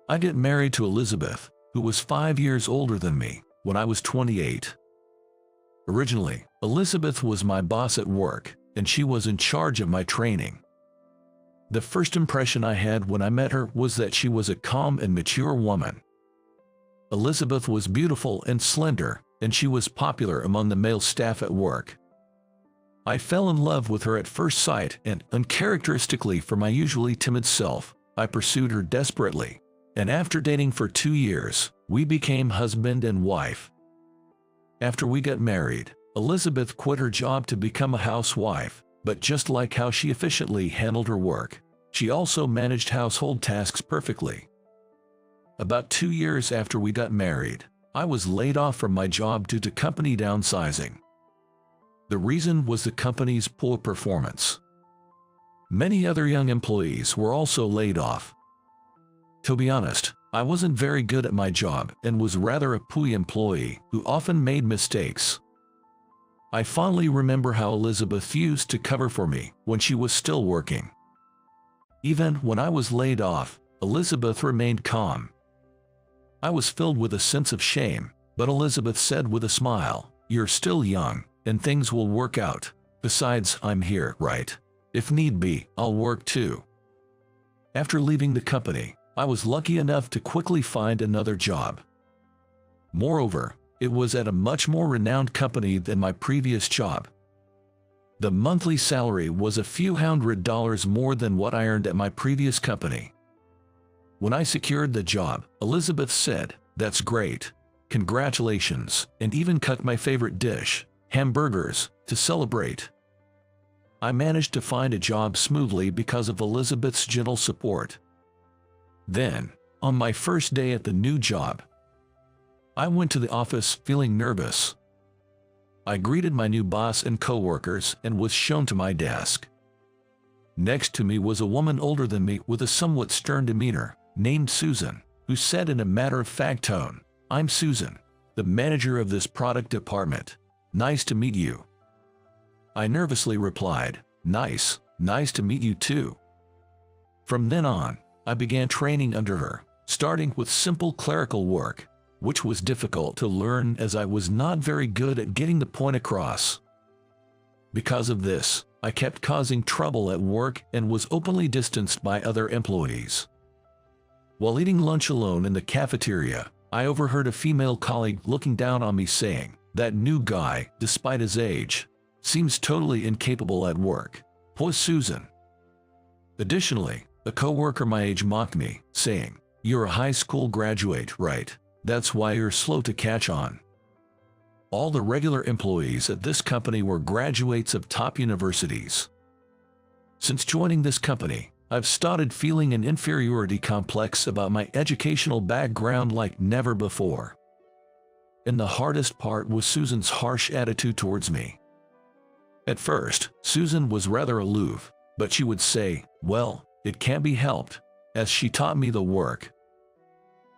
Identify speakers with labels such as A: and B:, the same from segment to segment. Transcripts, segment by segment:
A: I get married to Elizabeth, who was 5 years older than me, when I was 28. Originally, Elizabeth was my boss at work, and she was in charge of my training. The first impression I had when I met her was that she was a calm and mature woman. Elizabeth was beautiful and slender, and she was popular among the male staff at work. I fell in love with her at first sight, and, uncharacteristically for my usually timid self, I pursued her desperately. And after dating for 2 years, we became husband and wife. After we got married, Elizabeth quit her job to become a housewife, but just like how she efficiently handled her work, she also managed household tasks perfectly. About 2 years after we got married, I was laid off from my job due to company downsizing. The reason was the company's poor performance. Many other young employees were also laid off. To be honest, I wasn't very good at my job and was rather a pooey employee who often made mistakes. I fondly remember how Elizabeth used to cover for me when she was still working. Even when I was laid off, Elizabeth remained calm. I was filled with a sense of shame, but Elizabeth said with a smile, "You're still young, and things will work out. Besides, I'm here, right? If need be, I'll work too." After leaving the company, I was lucky enough to quickly find another job. Moreover, it was at a much more renowned company than my previous job. The monthly salary was a few $100 more than what I earned at my previous company. When I secured the job, Elizabeth said, "That's great. Congratulations," and even cut my favorite dish, hamburgers, to celebrate. I managed to find a job smoothly because of Elizabeth's gentle support. Then, on my first day at the new job, I went to the office feeling nervous. I greeted my new boss and coworkers and was shown to my desk. Next to me was a woman older than me with a somewhat stern demeanor, named Susan, who said in a matter-of-fact tone, "I'm Susan, the manager of this product department. Nice to meet you." I nervously replied, nice to meet you too." From then on, I began training under her, starting with simple clerical work, which was difficult to learn as I was not very good at getting the point across. Because of this, I kept causing trouble at work and was openly distanced by other employees. While eating lunch alone in the cafeteria, I overheard a female colleague looking down on me saying, "That new guy, despite his age, seems totally incapable at work. Poor Susan." Additionally, a coworker my age mocked me, saying, "You're a high school graduate, right? That's why you're slow to catch on." All the regular employees at this company were graduates of top universities. Since joining this company, I've started feeling an inferiority complex about my educational background like never before. And the hardest part was Susan's harsh attitude towards me. At first, Susan was rather aloof, but she would say, "Well, it can't be helped," as she taught me the work.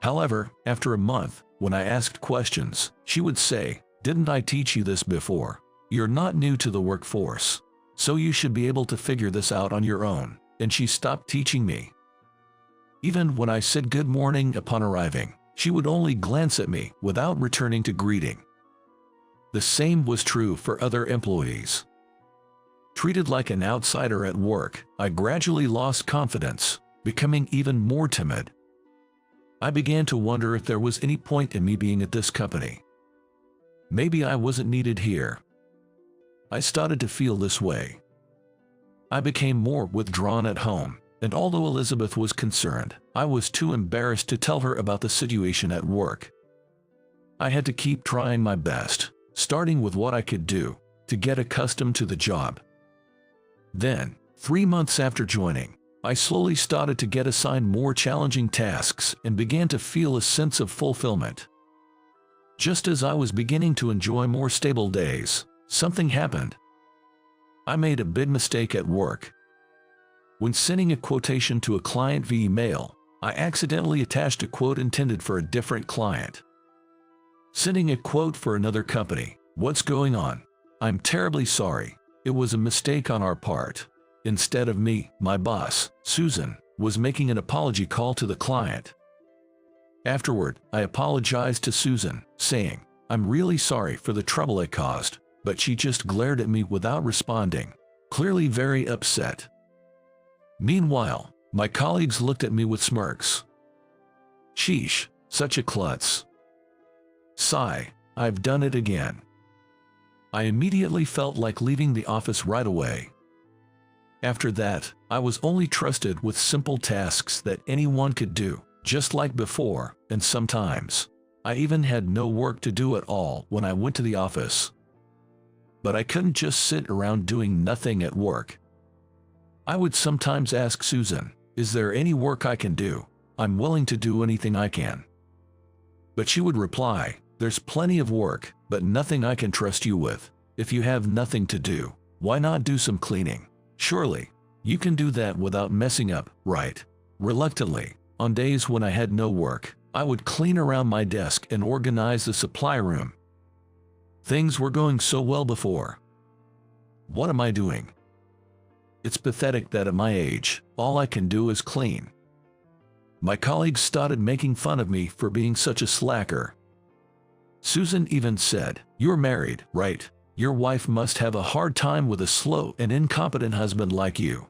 A: However, after a month, when I asked questions, she would say, "Didn't I teach you this before? You're not new to the workforce, so you should be able to figure this out on your own," and she stopped teaching me. Even when I said good morning upon arriving, she would only glance at me without returning to greeting. The same was true for other employees. Treated like an outsider at work, I gradually lost confidence, becoming even more timid. I began to wonder if there was any point in me being at this company. Maybe I wasn't needed here. I started to feel this way. I became more withdrawn at home, and although Elizabeth was concerned, I was too embarrassed to tell her about the situation at work. I had to keep trying my best, starting with what I could do, to get accustomed to the job. Then, 3 months after joining, I slowly started to get assigned more challenging tasks and began to feel a sense of fulfillment. Just as I was beginning to enjoy more stable days, something happened. I made a big mistake at work. When sending a quotation to a client via email, I accidentally attached a quote intended for a different client. Sending a quote for another company. "What's going on? I'm terribly sorry. It was a mistake on our part." Instead of me, my boss, Susan, was making an apology call to the client. Afterward, I apologized to Susan, saying, "I'm really sorry for the trouble I caused," but she just glared at me without responding, clearly very upset. Meanwhile, my colleagues looked at me with smirks. Sheesh, such a klutz. Sigh, I've done it again. I immediately felt like leaving the office right away. After that, I was only trusted with simple tasks that anyone could do, just like before, and sometimes I even had no work to do at all when I went to the office. But I couldn't just sit around doing nothing at work. I would sometimes ask Susan, "Is there any work I can do? I'm willing to do anything I can." But she would reply, "There's plenty of work, but nothing I can trust you with. If you have nothing to do, why not do some cleaning? Surely, you can do that without messing up, right?" Reluctantly, on days when I had no work, I would clean around my desk and organize the supply room. Things were going so well before. What am I doing? It's pathetic that at my age, all I can do is clean. My colleagues started making fun of me for being such a slacker. Susan even said, "You're married, right? Your wife must have a hard time with a slow and incompetent husband like you."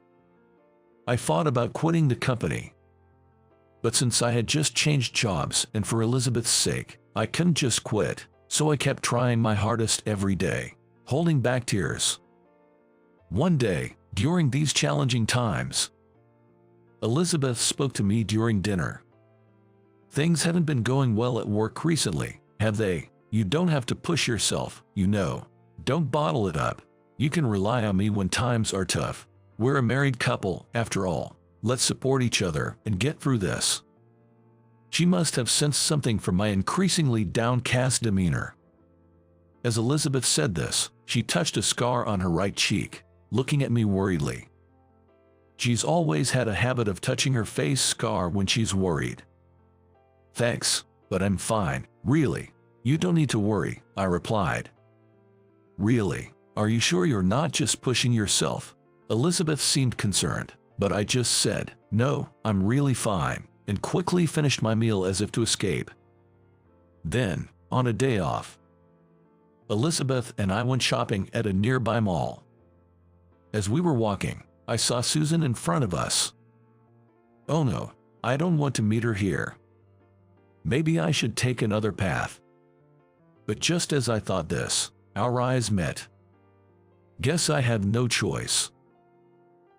A: I thought about quitting the company. But since I had just changed jobs and for Elizabeth's sake, I couldn't just quit, so I kept trying my hardest every day, holding back tears. One day, during these challenging times, Elizabeth spoke to me during dinner. "Things haven't been going well at work recently, have they? You don't have to push yourself, you know. Don't bottle it up. You can rely on me when times are tough. We're a married couple, after all. Let's support each other and get through this." She must have sensed something from my increasingly downcast demeanor. As Elizabeth said this, she touched a scar on her right cheek, looking at me worriedly. She's always had a habit of touching her face scar when she's worried. "Thanks, but I'm fine, really. You don't need to worry," I replied. "Really? Are you sure you're not just pushing yourself?" Elizabeth seemed concerned, but I just said, "No, I'm really fine," and quickly finished my meal as if to escape. Then, on a day off, Elizabeth and I went shopping at a nearby mall. As we were walking, I saw Susan in front of us. Oh no, I don't want to meet her here. Maybe I should take another path. But just as I thought this, our eyes met. Guess I have no choice.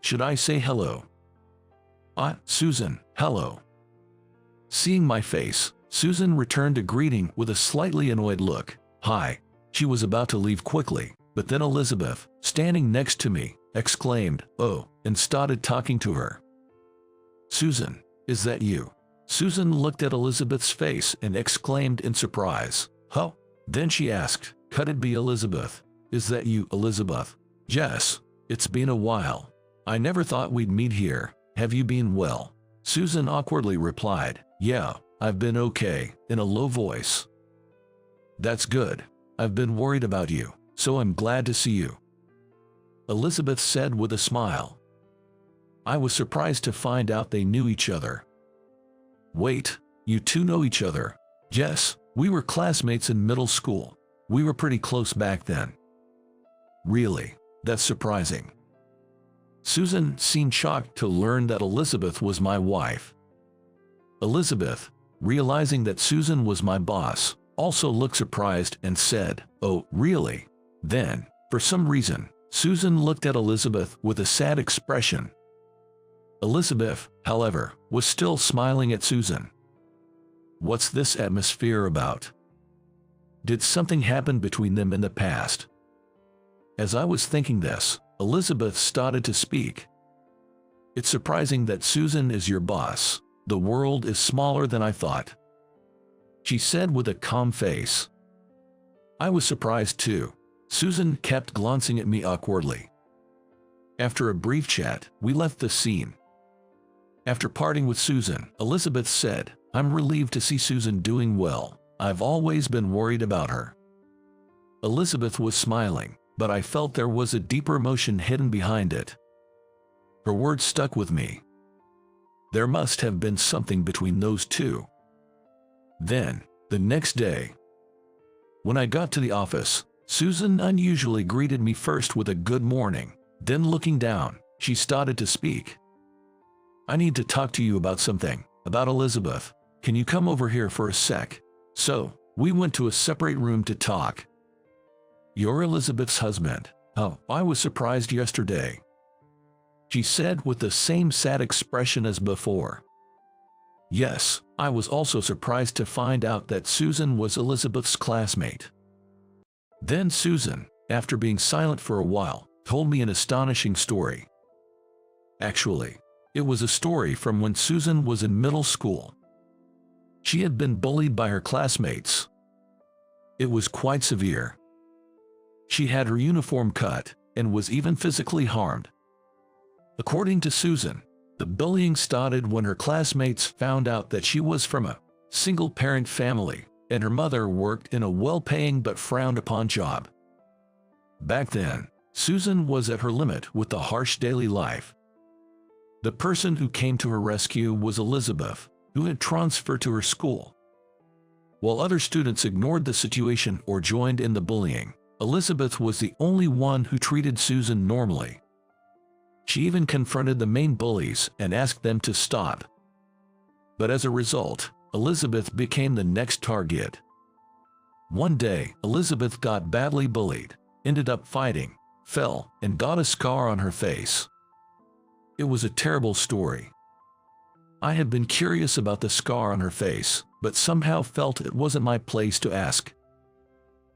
A: Should I say hello? Susan, hello." Seeing my face, Susan returned a greeting with a slightly annoyed look. "Hi." She was about to leave quickly, but then Elizabeth, standing next to me, exclaimed, "Oh," and started talking to her. "Susan, is that you?" Susan looked at Elizabeth's face and exclaimed in surprise, "Huh?" Then she asked, "Could it be Elizabeth? Is that you, Elizabeth?" "Yes, it's been a while. I never thought we'd meet here. Have you been well?" Susan awkwardly replied, "Yeah, I've been okay," in a low voice. "That's good. I've been worried about you, so I'm glad to see you," Elizabeth said with a smile. I was surprised to find out they knew each other. "Wait, you two know each other?" "Yes, we were classmates in middle school. We were pretty close back then." "Really? That's surprising." Susan seemed shocked to learn that Elizabeth was my wife. Elizabeth, realizing that Susan was my boss, also looked surprised and said, "Oh, really?" Then, for some reason, Susan looked at Elizabeth with a sad expression. Elizabeth, however, was still smiling at Susan. What's this atmosphere about? Did something happen between them in the past? As I was thinking this, Elizabeth started to speak. "It's surprising that Susan is your boss. The world is smaller than I thought," she said with a calm face. I was surprised too. Susan kept glancing at me awkwardly. After a brief chat, we left the scene. After parting with Susan, Elizabeth said, "I'm relieved to see Susan doing well. I've always been worried about her." Elizabeth was smiling, but I felt there was a deeper emotion hidden behind it. Her words stuck with me. There must have been something between those two. Then, the next day, when I got to the office, Susan unusually greeted me first with a good morning. Then looking down, she started to speak. "I need to talk to you about something, about Elizabeth. Can you come over here for a sec?" So, we went to a separate room to talk. "You're Elizabeth's husband." "Oh, I was surprised yesterday," she said with the same sad expression as before. Yes, I was also surprised to find out that Susan was Elizabeth's classmate. Then Susan, after being silent for a while, told me an astonishing story. Actually, it was a story from when Susan was in middle school. She had been bullied by her classmates. It was quite severe. She had her uniform cut and was even physically harmed. According to Susan, the bullying started when her classmates found out that she was from a single-parent family and her mother worked in a well-paying but frowned-upon job. Back then, Susan was at her limit with the harsh daily life. The person who came to her rescue was Elizabeth, who had transferred to her school. While other students ignored the situation or joined in the bullying, Elizabeth was the only one who treated Susan normally. She even confronted the main bullies and asked them to stop. But as a result, Elizabeth became the next target. One day, Elizabeth got badly bullied, ended up fighting, fell, and got a scar on her face. It was a terrible story. I had been curious about the scar on her face, but somehow felt it wasn't my place to ask.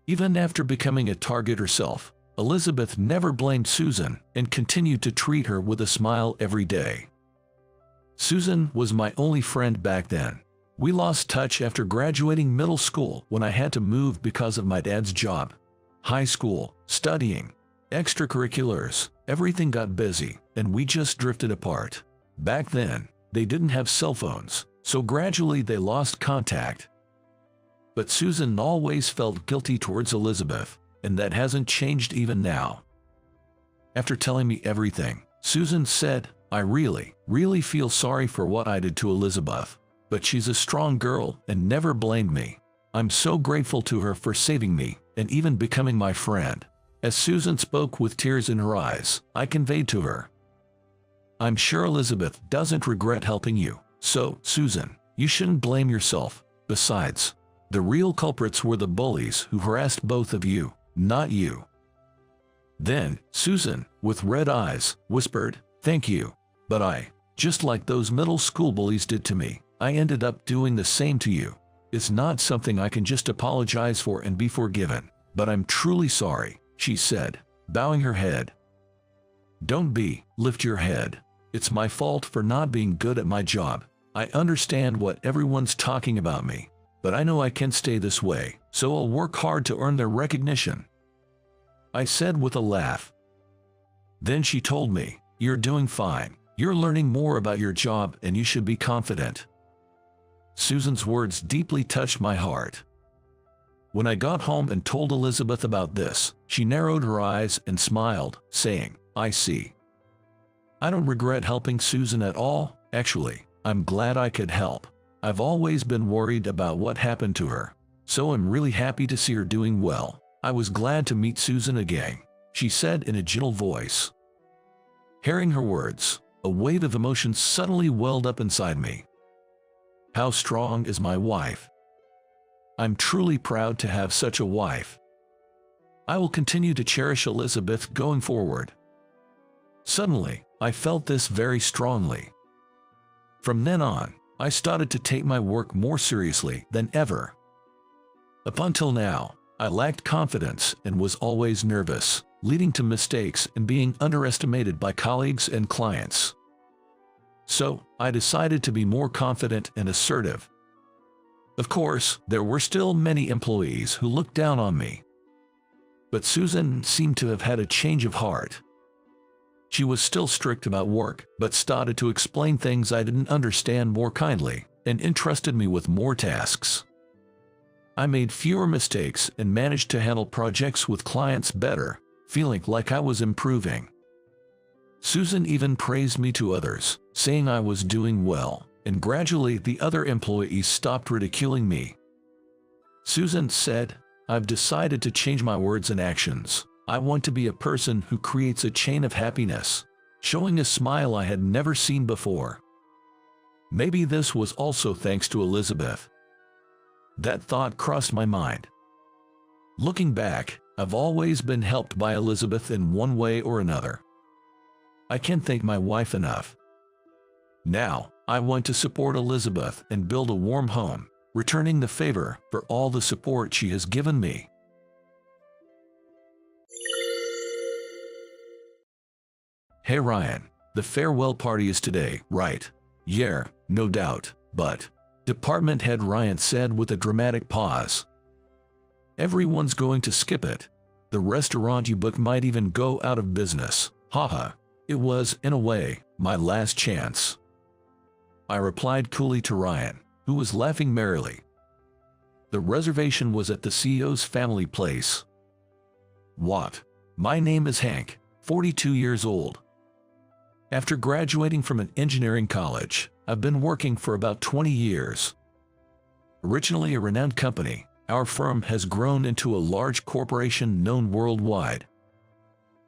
A: Even after becoming a target herself, Elizabeth never blamed Susan and continued to treat her with a smile every day. Susan was my only friend back then. We lost touch after graduating middle school when I had to move because of my dad's job. High school, studying, extracurriculars, everything got busy, and we just drifted apart. Back then, they didn't have cell phones, so gradually they lost contact. But Susan always felt guilty towards Elizabeth, and that hasn't changed even now. After telling me everything, Susan said, "I really feel sorry for what I did to Elizabeth, but she's a strong girl and never blamed me. I'm so grateful to her for saving me and even becoming my friend." As Susan spoke with tears in her eyes, I conveyed to her, "I'm sure Elizabeth doesn't regret helping you, so, Susan, you shouldn't blame yourself. Besides, the real culprits were the bullies who harassed both of you, not you." Then, Susan, with red eyes, whispered, "Thank you, but just like those middle school bullies did to me, I ended up doing the same to you. It's not something I can just apologize for and be forgiven, but I'm truly sorry," she said, bowing her head. "Don't lift your head. It's my fault for not being good at my job. I understand what everyone's talking about me, but I know I can't stay this way, so I'll work hard to earn their recognition," I said with a laugh. Then she told me, "You're doing fine. You're learning more about your job and you should be confident." Susan's words deeply touched my heart. When I got home and told Elizabeth about this, she narrowed her eyes and smiled, saying, "I see. I don't regret helping Susan at all. Actually, I'm glad I could help. I've always been worried about what happened to her, so I'm really happy to see her doing well. I was glad to meet Susan again," she said in a gentle voice. Hearing her words, a wave of emotion suddenly welled up inside me. How strong is my wife? I'm truly proud to have such a wife. I will continue to cherish Elizabeth going forward. Suddenly, I felt this very strongly. From then on, I started to take my work more seriously than ever. Up until now, I lacked confidence and was always nervous, leading to mistakes and being underestimated by colleagues and clients. So, I decided to be more confident and assertive. Of course, there were still many employees who looked down on me. But Susan seemed to have had a change of heart. She was still strict about work, but started to explain things I didn't understand more kindly, and entrusted me with more tasks. I made fewer mistakes and managed to handle projects with clients better, feeling like I was improving. Susan even praised me to others, saying I was doing well. and gradually the other employees stopped ridiculing me. Susan said, "I've decided to change my words and actions. I want to be a person who creates a chain of happiness," showing a smile I had never seen before. Maybe this was also thanks to Elizabeth. That thought crossed my mind. Looking back, I've always been helped by Elizabeth in one way or another. I can't thank my wife enough. Now, I want to support Elizabeth and build a warm home, returning the favor for all the support she has given me. Hey Ryan, the farewell party is today, right? Yeah, no doubt, but department head Ryan said with a dramatic pause. Everyone's going to skip it. The restaurant you booked might even go out of business. Haha. It was, in a way, my last chance. I replied coolly to Ryan, who was laughing merrily. The reservation was at the CEO's family place. What? My name is Hank, 42 years old. After graduating from an engineering college, I've been working for about 20 years. Originally a renowned company, our firm has grown into a large corporation known worldwide.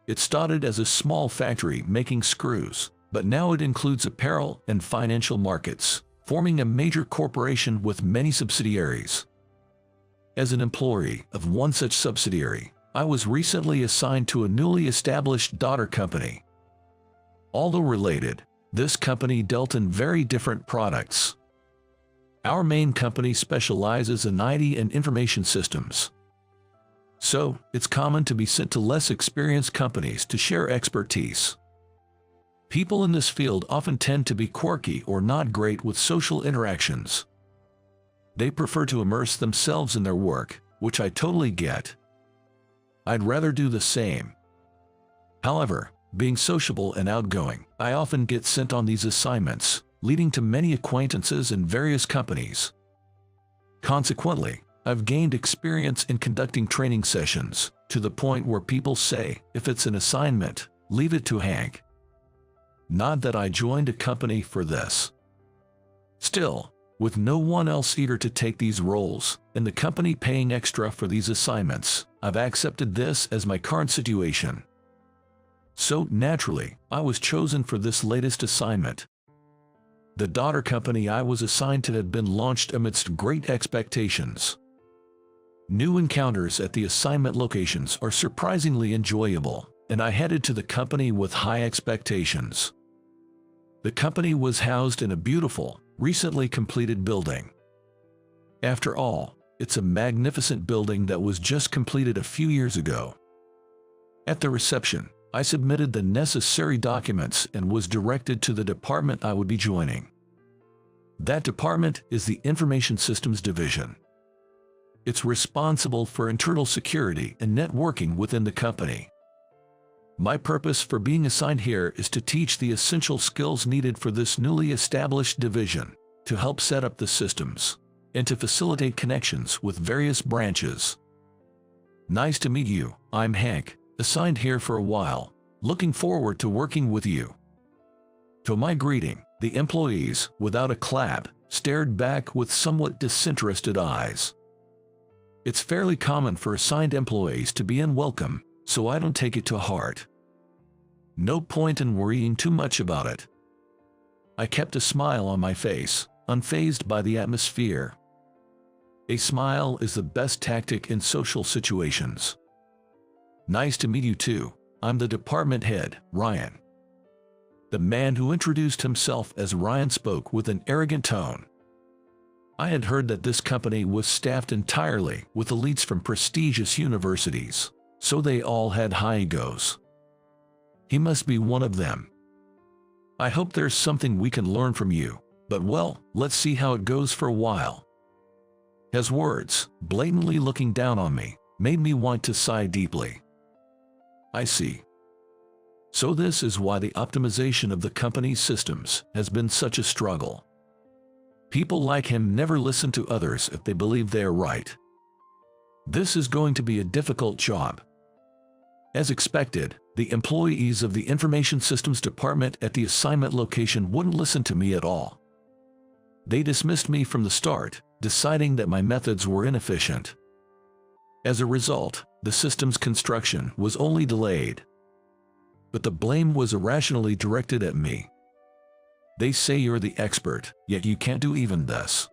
A: It started as a small factory making screws, but now it includes apparel and financial markets, forming a major corporation with many subsidiaries. As an employee of one such subsidiary, I was recently assigned to a newly established daughter company. Although related, this company dealt in very different products. Our main company specializes in IT and information systems. So, it's common to be sent to less experienced companies to share expertise. People in this field often tend to be quirky or not great with social interactions. They prefer to immerse themselves in their work, which I totally get. I'd rather do the same. However, being sociable and outgoing, I often get sent on these assignments, leading to many acquaintances in various companies. Consequently, I've gained experience in conducting training sessions, to the point where people say, if it's an assignment, leave it to Hank. Not that I joined a company for this. Still, with no one else eager to take these roles, and the company paying extra for these assignments, I've accepted this as my current situation. So, naturally, I was chosen for this latest assignment. The daughter company I was assigned to had been launched amidst great expectations. New encounters at the assignment locations are surprisingly enjoyable, and I headed to the company with high expectations. The company was housed in a beautiful, recently completed building. After all, it's a magnificent building that was just completed a few years ago. At the reception, I submitted the necessary documents and was directed to the department I would be joining. That department is the Information Systems Division. It's responsible for internal security and networking within the company. My purpose for being assigned here is to teach the essential skills needed for this newly established division, to help set up the systems, and to facilitate connections with various branches. Nice to meet you, I'm Hank, assigned here for a while, looking forward to working with you. To my greeting, the employees, without a clap, stared back with somewhat disinterested eyes. It's fairly common for assigned employees to be unwelcome, so I don't take it to heart. No point in worrying too much about it. I kept a smile on my face, unfazed by the atmosphere. A smile is the best tactic in social situations. Nice to meet you too, I'm the department head, Ryan. The man who introduced himself as Ryan spoke with an arrogant tone. I had heard that this company was staffed entirely with elites from prestigious universities, so they all had high egos. He must be one of them. I hope there's something we can learn from you, but well, let's see how it goes for a while. His words, blatantly looking down on me, made me want to sigh deeply. I see. So this is why the optimization of the company's systems has been such a struggle. People like him never listen to others if they believe they are right. This is going to be a difficult job. As expected, the employees of the Information Systems Department at the assignment location wouldn't listen to me at all. They dismissed me from the start, deciding that my methods were inefficient. As a result, the system's construction was only delayed. But the blame was irrationally directed at me. They say you're the expert, yet you can't do even this.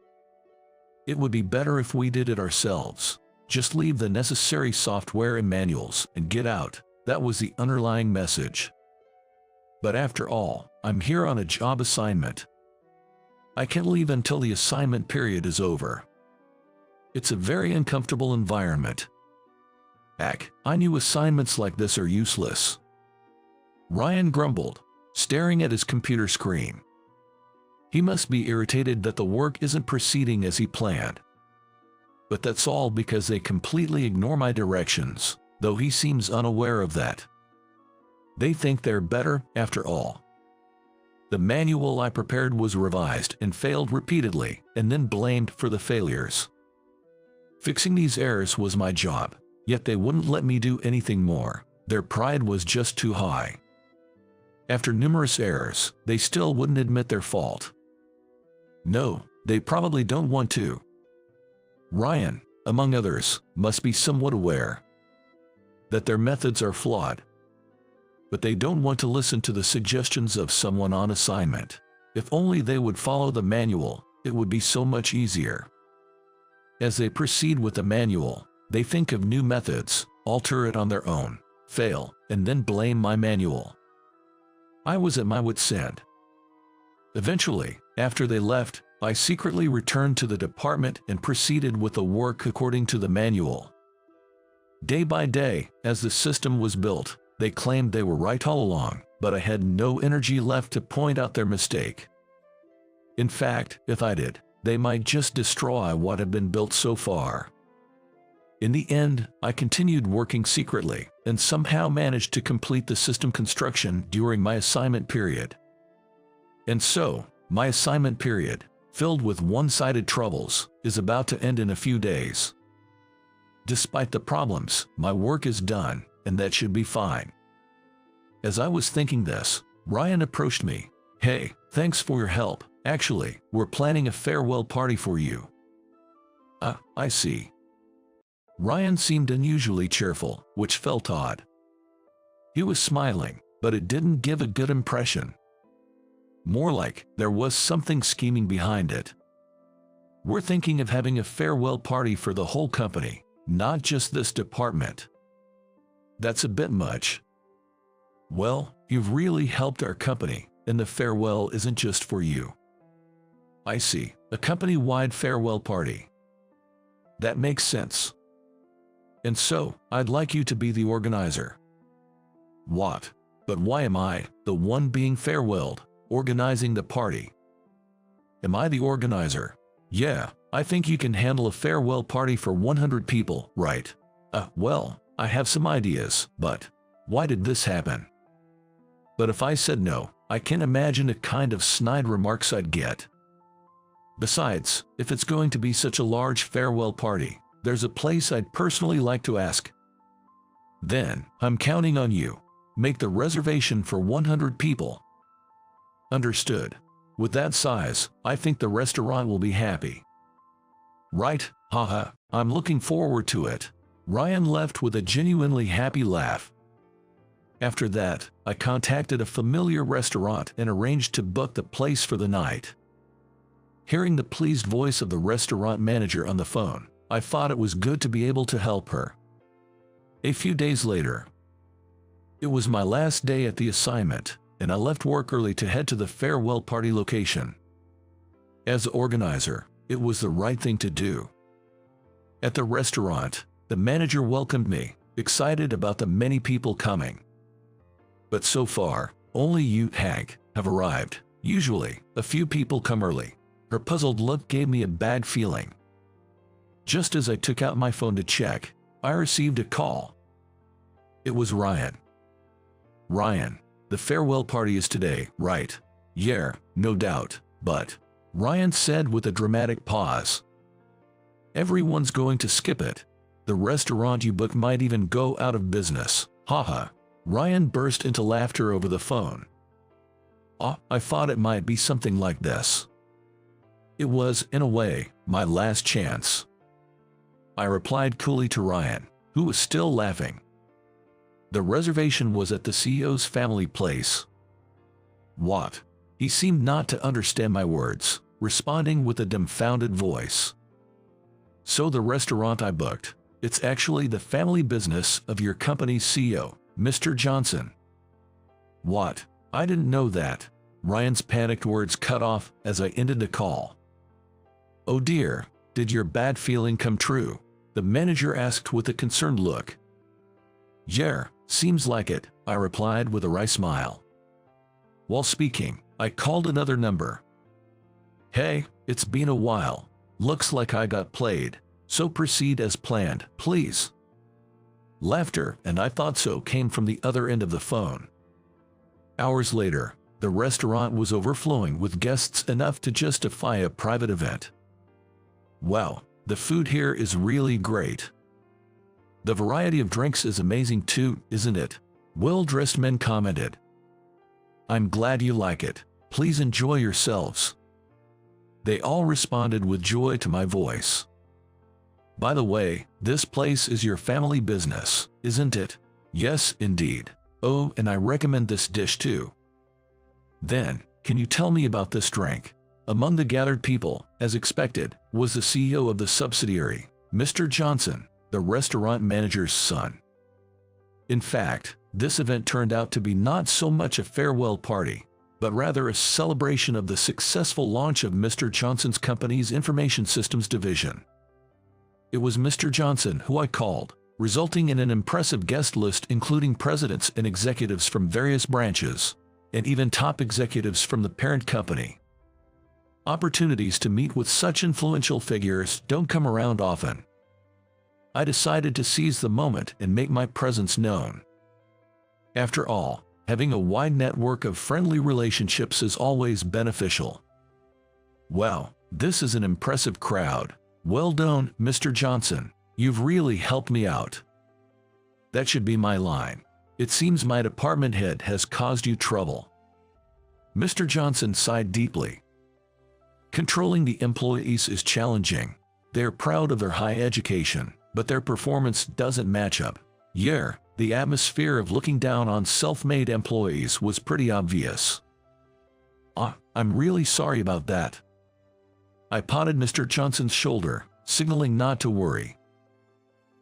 A: It would be better if we did it ourselves. Just leave the necessary software and manuals and get out. That was the underlying message. But after all, I'm here on a job assignment. I can't leave until the assignment period is over. It's a very uncomfortable environment. Heck, I knew assignments like this are useless. Ryan grumbled, staring at his computer screen. He must be irritated that the work isn't proceeding as he planned. But that's all because they completely ignore my directions, though he seems unaware of that. They think they're better, after all. The manual I prepared was revised and failed repeatedly, and then blamed for the failures. Fixing these errors was my job, yet they wouldn't let me do anything more. Their pride was just too high. After numerous errors, they still wouldn't admit their fault. No, they probably don't want to. Ryan, among others, must be somewhat aware that their methods are flawed. But they don't want to listen to the suggestions of someone on assignment. If only they would follow the manual, it would be so much easier. As they proceed with the manual, they think of new methods, alter it on their own, fail, and then blame my manual. I was at my wit's end. Eventually, after they left, I secretly returned to the department and proceeded with the work according to the manual. Day by day, as the system was built, they claimed they were right all along, but I had no energy left to point out their mistake. In fact, if I did, they might just destroy what had been built so far. In the end, I continued working secretly, and somehow managed to complete the system construction during my assignment period. And so, my assignment period, filled with one-sided troubles, is about to end in a few days. Despite the problems, my work is done, and that should be fine. As I was thinking this, Ryan approached me. "Hey, thanks for your help. Actually, we're planning a farewell party for you." I see. Ryan seemed unusually cheerful, which felt odd. He was smiling, but it didn't give a good impression. More like there was something scheming behind it. "We're thinking of having a farewell party for the whole company, not just this department." "That's a bit much." "Well, you've really helped our company, and the farewell isn't just for you." "I see, a company-wide farewell party. That makes sense. And so, I'd like you to be the organizer." "What? But why am I, the one being farewelled, organizing the party?" "Am I the organizer?" "Yeah, I think you can handle a farewell party for 100 people, right?" Well, I have some ideas, but why did this happen?" "But if I said no, I can imagine the kind of snide remarks I'd get. Besides, if it's going to be such a large farewell party, there's a place I'd personally like to ask." "Then, I'm counting on you. Make the reservation for 100 people." "Understood. With that size, I think the restaurant will be happy." "Right, haha, I'm looking forward to it." Ryan left with a genuinely happy laugh. After that, I contacted a familiar restaurant and arranged to book the place for the night. Hearing the pleased voice of the restaurant manager on the phone, I thought it was good to be able to help her. A few days later, it was my last day at the assignment, and I left work early to head to the farewell party location. As organizer, it was the right thing to do. At the restaurant, the manager welcomed me, excited about the many people coming. "But so far, only you, Hank, have arrived. Usually, a few people come early." Her puzzled look gave me a bad feeling. Just as I took out my phone to check, I received a call. It was Ryan. "Ryan, the farewell party is today, right?" "Yeah, no doubt, but," Ryan said with a dramatic pause, "everyone's going to skip it. The restaurant you booked might even go out of business." Haha. Ryan burst into laughter over the phone. "I thought it might be something like this. It was, in a way, my last chance. I replied coolly to Ryan, who was still laughing. The reservation was at the CEO's family place. What? He seemed not to understand my words, responding with a dumbfounded voice. So the restaurant I booked, it's actually the family business of your company's CEO, Mr. Johnson. What? I didn't know that. Ryan's panicked words cut off as I ended the call. Oh dear, did your bad feeling come true? The manager asked with a concerned look. Yeah, seems like it, I replied with a wry smile. While speaking, I called another number. Hey, it's been a while. Looks like I got played, so proceed as planned, please. Laughter, and I thought so, came from the other end of the phone. Hours later, the restaurant was overflowing with guests enough to justify a private event. Wow, the food here is really great. The variety of drinks is amazing too, isn't it? Well-dressed men commented. I'm glad you like it. Please enjoy yourselves. They all responded with joy to my voice. By the way, this place is your family business, isn't it? Yes, indeed. Oh, and I recommend this dish too. Then, can you tell me about this drink? Among the gathered people, as expected, was the CEO of the subsidiary, Mr. Johnson, the restaurant manager's son. In fact, this event turned out to be not so much a farewell party, but rather a celebration of the successful launch of Mr. Johnson's company's information systems division. It was Mr. Johnson who I called, resulting in an impressive guest list including presidents and executives from various branches, and even top executives from the parent company. Opportunities to meet with such influential figures don't come around often. I decided to seize the moment and make my presence known. After all, having a wide network of friendly relationships is always beneficial. Wow, this is an impressive crowd. Well done, Mr. Johnson. You've really helped me out. That should be my line. It seems my department head has caused you trouble. Mr. Johnson sighed deeply. Controlling the employees is challenging. They're proud of their high education, but their performance doesn't match up. Yeah, the atmosphere of looking down on self-made employees was pretty obvious. I'm really sorry about that. I patted Mr. Johnson's shoulder, signaling not to worry.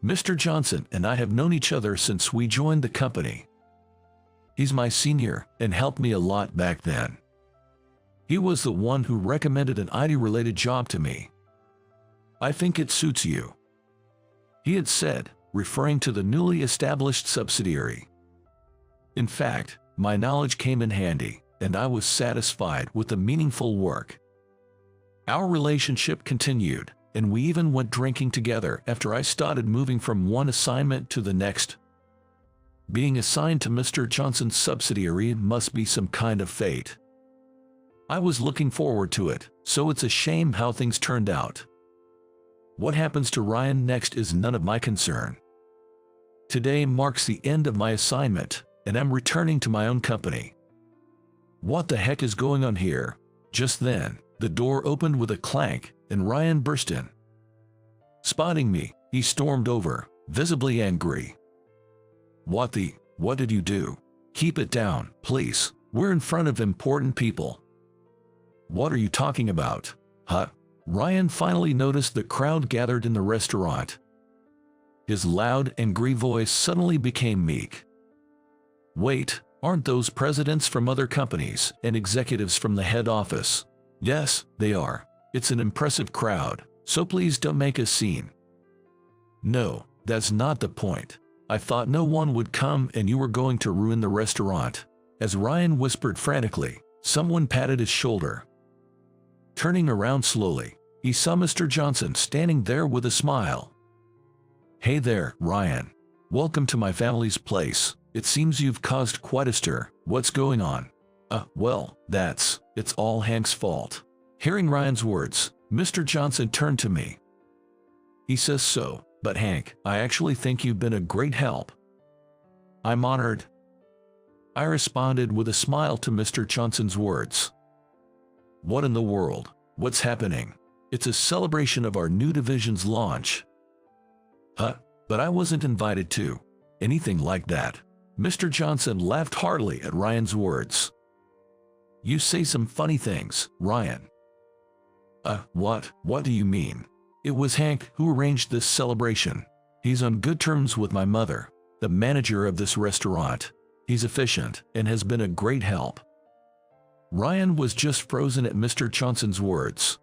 A: Mr. Johnson and I have known each other since we joined the company. He's my senior and helped me a lot back then. He was the one who recommended an IT-related job to me. I think it suits you, he had said, referring to the newly established subsidiary. In fact, my knowledge came in handy, and I was satisfied with the meaningful work. Our relationship continued, and we even went drinking together after I started moving from one assignment to the next. Being assigned to Mr. Johnson's subsidiary must be some kind of fate. I was looking forward to it, so it's a shame how things turned out. What happens to Ryan next is none of my concern. Today marks the end of my assignment, and I'm returning to my own company. What the heck is going on here? Just then, the door opened with a clank, and Ryan burst in. Spotting me, he stormed over, visibly angry. What did you do? Keep it down, please. We're in front of important people. What are you talking about? Huh? Ryan finally noticed the crowd gathered in the restaurant. His loud, angry voice suddenly became meek. Wait, aren't those presidents from other companies and executives from the head office? Yes, they are. It's an impressive crowd, so please don't make a scene. No, that's not the point. I thought no one would come and you were going to ruin the restaurant. As Ryan whispered frantically, someone patted his shoulder. Turning around slowly, he saw Mr. Johnson standing there with a smile. Hey there, Ryan. Welcome to my family's place. It seems you've caused quite a stir. What's going on? Well, it's all Hank's fault. Hearing Ryan's words, Mr. Johnson turned to me. He says so, but Hank, I actually think you've been a great help. I'm honored. I responded with a smile to Mr. Johnson's words. What in the world? What's happening? It's a celebration of our new division's launch. Huh? But I wasn't invited to anything like that. Mr. Johnson laughed heartily at Ryan's words. You say some funny things, Ryan. What? What do you mean? It was Hank who arranged this celebration. He's on good terms with my mother, the manager of this restaurant. He's efficient and has been a great help. Ryan was just frozen at Mr. Johnson's words.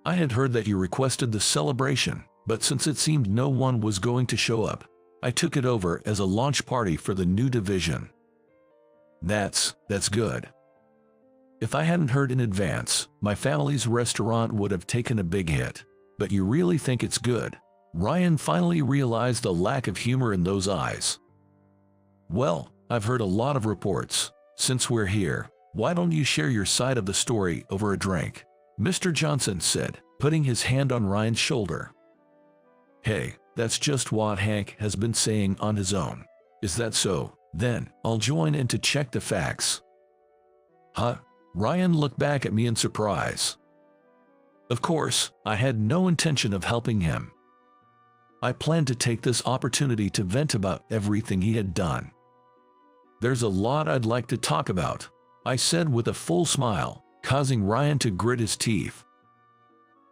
A: I had heard that you requested the celebration, but since it seemed no one was going to show up, I took it over as a launch party for the new division. That's good. If I hadn't heard in advance, my family's restaurant would have taken a big hit. But you really think it's good? Ryan finally realized the lack of humor in those eyes. Well, I've heard a lot of reports. Since we're here, why don't you share your side of the story over a drink? Mr. Johnson said, putting his hand on Ryan's shoulder. Hey, that's just what Hank has been saying on his own. Is that so? Then, I'll join in to check the facts. Huh? Ryan looked back at me in surprise. Of course, I had no intention of helping him. I planned to take this opportunity to vent about everything he had done. There's a lot I'd like to talk about, I said with a full smile, causing Ryan to grit his teeth.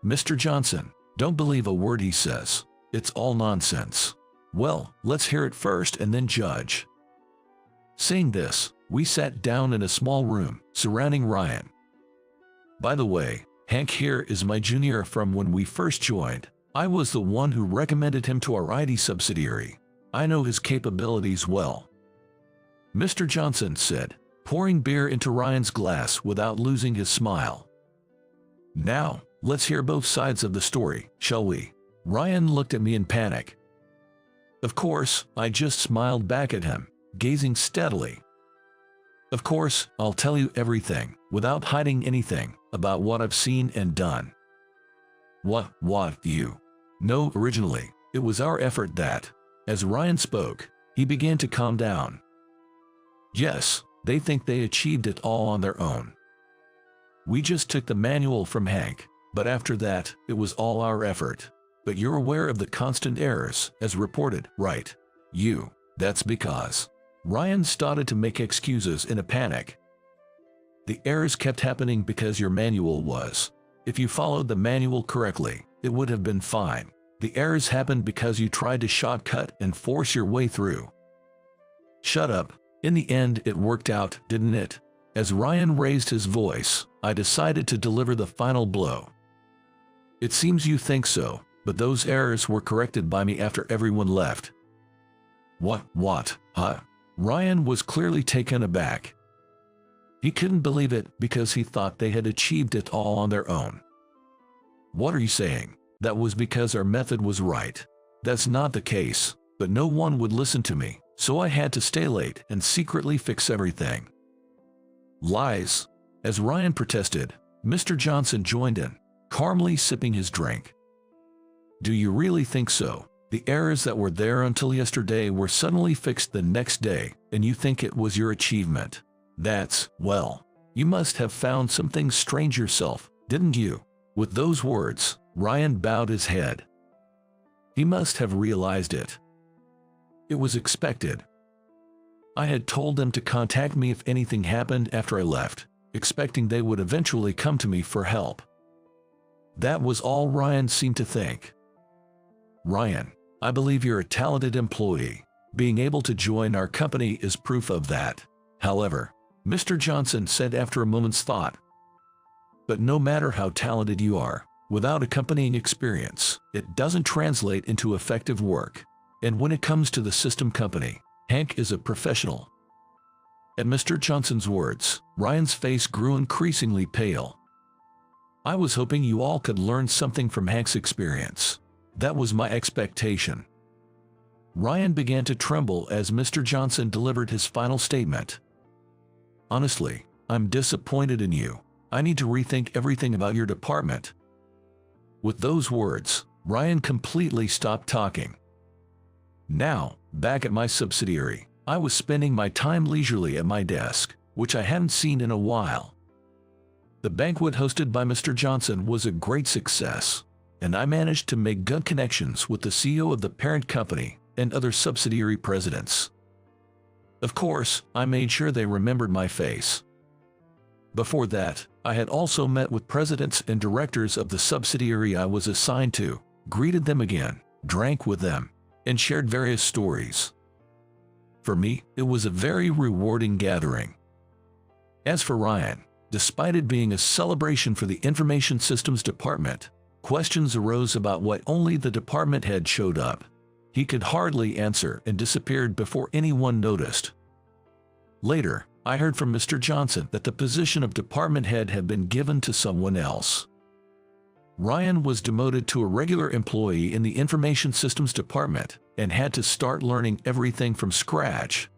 A: Mr. Johnson, don't believe a word he says. It's all nonsense. Well, let's hear it first and then judge. Saying this, we sat down in a small room, surrounding Ryan. By the way, Hank here is my junior from when we first joined. I was the one who recommended him to our IT subsidiary. I know his capabilities well. Mr. Johnson said, pouring beer into Ryan's glass without losing his smile. Now, let's hear both sides of the story, shall we? Ryan looked at me in panic. Of course, I just smiled back at him, gazing steadily. Of course, I'll tell you everything, without hiding anything, about what I've seen and done. What, you? No, originally, it was our effort that, as Ryan spoke, he began to calm down. Yes, they think they achieved it all on their own. We just took the manual from Hank, but after that, it was all our effort. But you're aware of the constant errors, as reported, right? That's because. Ryan started to make excuses in a panic. The errors kept happening because your manual was. If you followed the manual correctly, it would have been fine. The errors happened because you tried to shortcut and force your way through. Shut up. In the end, it worked out, didn't it? As Ryan raised his voice, I decided to deliver the final blow. It seems you think so, but those errors were corrected by me after everyone left. What? Huh? Ryan was clearly taken aback. He couldn't believe it because he thought they had achieved it all on their own. What are you saying? That was because our method was right. That's not the case, but no one would listen to me, so I had to stay late and secretly fix everything. Lies. As Ryan protested, Mr. Johnson joined in, calmly sipping his drink. Do you really think so? The errors that were there until yesterday were suddenly fixed the next day, and you think it was your achievement. Well, you must have found something strange yourself, didn't you? With those words, Ryan bowed his head. He must have realized it. It was expected. I had told them to contact me if anything happened after I left, expecting they would eventually come to me for help. That was all Ryan seemed to think. Ryan, I believe you're a talented employee. Being able to join our company is proof of that. However, Mr. Johnson said after a moment's thought, but no matter how talented you are, without accompanying experience, it doesn't translate into effective work. And when it comes to the system company, Hank is a professional. At Mr. Johnson's words, Ryan's face grew increasingly pale. I was hoping you all could learn something from Hank's experience. That was my expectation. Ryan began to tremble as Mr. Johnson delivered his final statement. Honestly, I'm disappointed in you. I need to rethink everything about your department. With those words, Ryan completely stopped talking. Now, back at my subsidiary, I was spending my time leisurely at my desk, which I hadn't seen in a while. The banquet hosted by Mr. Johnson was a great success, and I managed to make good connections with the CEO of the parent company and other subsidiary presidents. Of course, I made sure they remembered my face. Before that, I had also met with presidents and directors of the subsidiary I was assigned to, greeted them again, drank with them, and shared various stories. For me, it was a very rewarding gathering. As for Ryan, despite it being a celebration for the Information Systems Department, questions arose about why only the department head showed up. He could hardly answer and disappeared before anyone noticed. Later, I heard from Mr. Johnson that the position of department head had been given to someone else. Ryan was demoted to a regular employee in the Information Systems Department and had to start learning everything from scratch.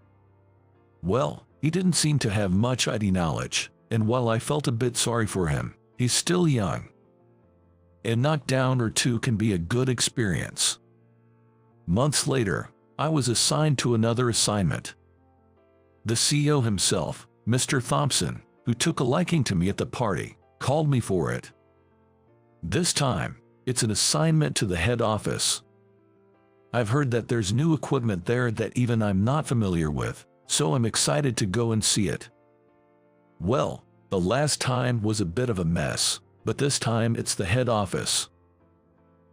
A: Well, he didn't seem to have much IT knowledge, and while I felt a bit sorry for him, he's still young. A knockdown or two can be a good experience. Months later, I was assigned to another assignment. The CEO himself, Mr. Thompson, who took a liking to me at the party, called me for it. This time, it's an assignment to the head office. I've heard that there's new equipment there that even I'm not familiar with, so I'm excited to go and see it. Well, the last time was a bit of a mess, but this time it's the head office.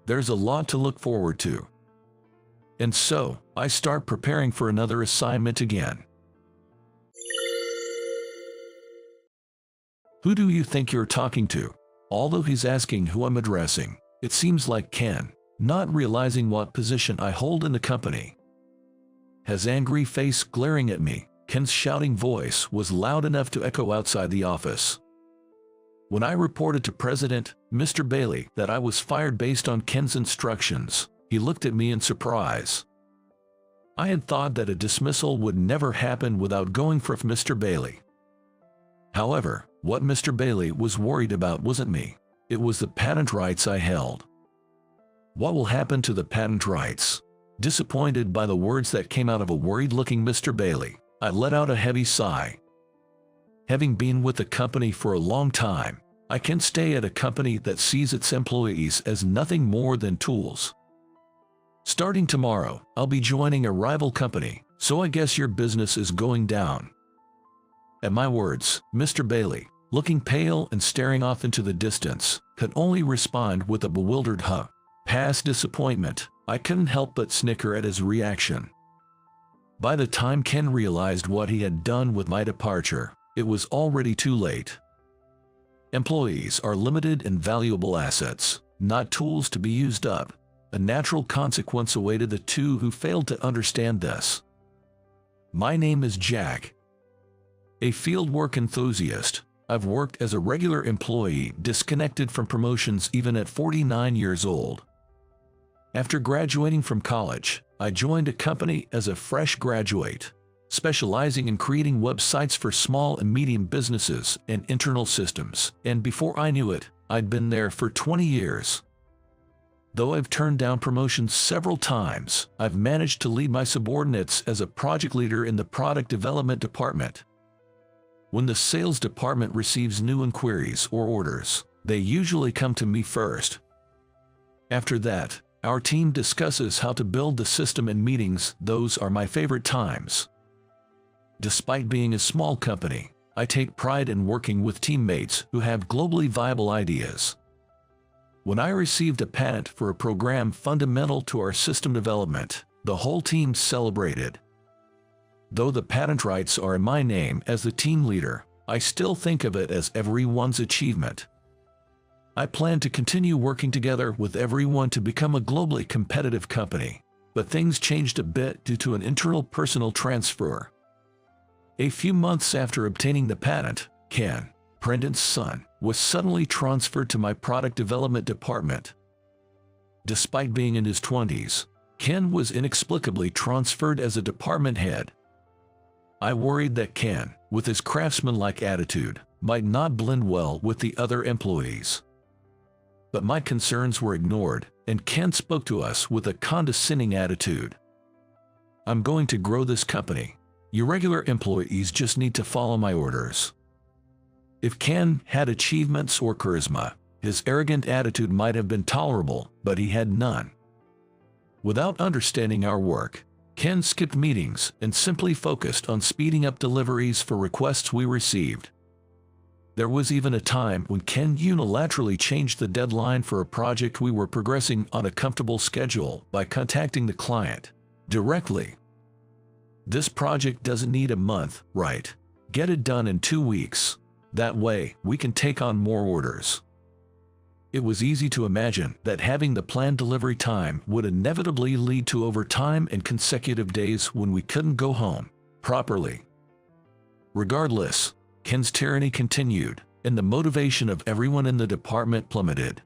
A: There's a lot to look forward to. And so, I start preparing for another assignment again. Who do you think you're talking to? Although he's asking who I'm addressing, it seems like Ken, not realizing what position I hold in the company. His angry face glaring at me, Ken's shouting voice was loud enough to echo outside the office. When I reported to President, Mr. Bailey, that I was fired based on Ken's instructions, he looked at me in surprise. I had thought that a dismissal would never happen without going for Mr. Bailey. However, what Mr. Bailey was worried about wasn't me, it was the patent rights I held. What will happen to the patent rights? Disappointed by the words that came out of a worried-looking Mr. Bailey, I let out a heavy sigh. Having been with the company for a long time, I can't stay at a company that sees its employees as nothing more than tools. Starting tomorrow, I'll be joining a rival company, so I guess your business is going down. At my words, Mr. Bailey, looking pale and staring off into the distance, could only respond with a bewildered huh. Past disappointment, I couldn't help but snicker at his reaction. By the time Ken realized what he had done with my departure, it was already too late. Employees are limited and valuable assets, not tools to be used up. A natural consequence awaited the two who failed to understand this. My name is Jack. A fieldwork enthusiast, I've worked as a regular employee disconnected from promotions even at 49 years old. After graduating from college, I joined a company as a fresh graduate, specializing in creating websites for small and medium businesses and internal systems, and before I knew it, I'd been there for 20 years. Though I've turned down promotions several times, I've managed to lead my subordinates as a project leader in the product development department. When the sales department receives new inquiries or orders, they usually come to me first. After that, our team discusses how to build the system in meetings. Those are my favorite times. Despite being a small company, I take pride in working with teammates who have globally viable ideas. When I received a patent for a program fundamental to our system development, the whole team celebrated. Though the patent rights are in my name as the team leader, I still think of it as everyone's achievement. I plan to continue working together with everyone to become a globally competitive company, but things changed a bit due to an internal personal transfer. A few months after obtaining the patent, Ken, Brendan's son, was suddenly transferred to my product development department. Despite being in his 20s, Ken was inexplicably transferred as a department head. I worried that Ken, with his craftsman-like attitude, might not blend well with the other employees. But my concerns were ignored, and Ken spoke to us with a condescending attitude. I'm going to grow this company. Your regular employees just need to follow my orders. If Ken had achievements or charisma, his arrogant attitude might have been tolerable, but he had none. Without understanding our work, Ken skipped meetings and simply focused on speeding up deliveries for requests we received. There was even a time when Ken unilaterally changed the deadline for a project we were progressing on a comfortable schedule by contacting the client directly. "This project doesn't need a month, right? Get it done in 2 weeks. That way, we can take on more orders." It was easy to imagine that having the planned delivery time would inevitably lead to overtime and consecutive days when we couldn't go home properly. Regardless, Ken's tyranny continued, and the motivation of everyone in the department plummeted.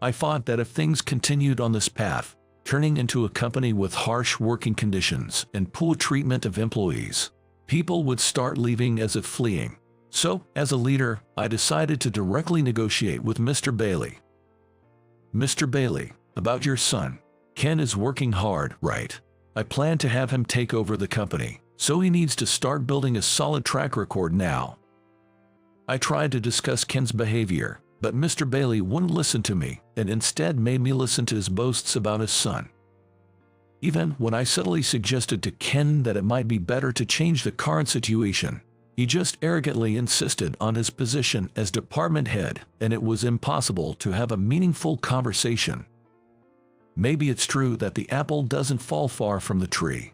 A: I thought that if things continued on this path, turning into a company with harsh working conditions and poor treatment of employees, people would start leaving as if fleeing. So, as a leader, I decided to directly negotiate with Mr. Bailey. "Mr. Bailey, about your son. Ken is working hard, right? I plan to have him take over the company, so he needs to start building a solid track record now." I tried to discuss Ken's behavior, but Mr. Bailey wouldn't listen to me and instead made me listen to his boasts about his son. Even when I subtly suggested to Ken that it might be better to change the current situation, he just arrogantly insisted on his position as department head, and it was impossible to have a meaningful conversation. Maybe it's true that the apple doesn't fall far from the tree.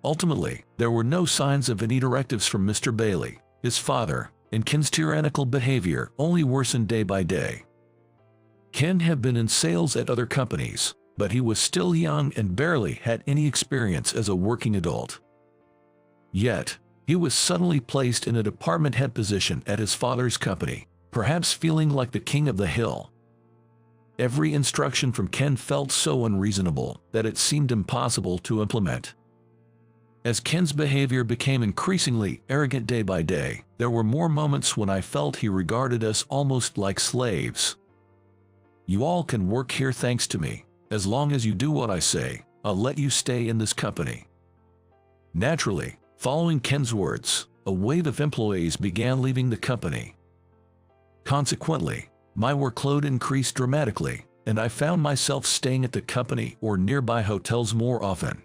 A: Ultimately, there were no signs of any directives from Mr. Bailey, his father, and Ken's tyrannical behavior only worsened day by day. Ken had been in sales at other companies, but he was still young and barely had any experience as a working adult. Yet, he was suddenly placed in a department head position at his father's company, perhaps feeling like the king of the hill. Every instruction from Ken felt so unreasonable that it seemed impossible to implement. As Ken's behavior became increasingly arrogant day by day, there were more moments when I felt he regarded us almost like slaves. "You all can work here thanks to me. As long as you do what I say, I'll let you stay in this company." Naturally, following Ken's words, a wave of employees began leaving the company. Consequently, my workload increased dramatically, and I found myself staying at the company or nearby hotels more often.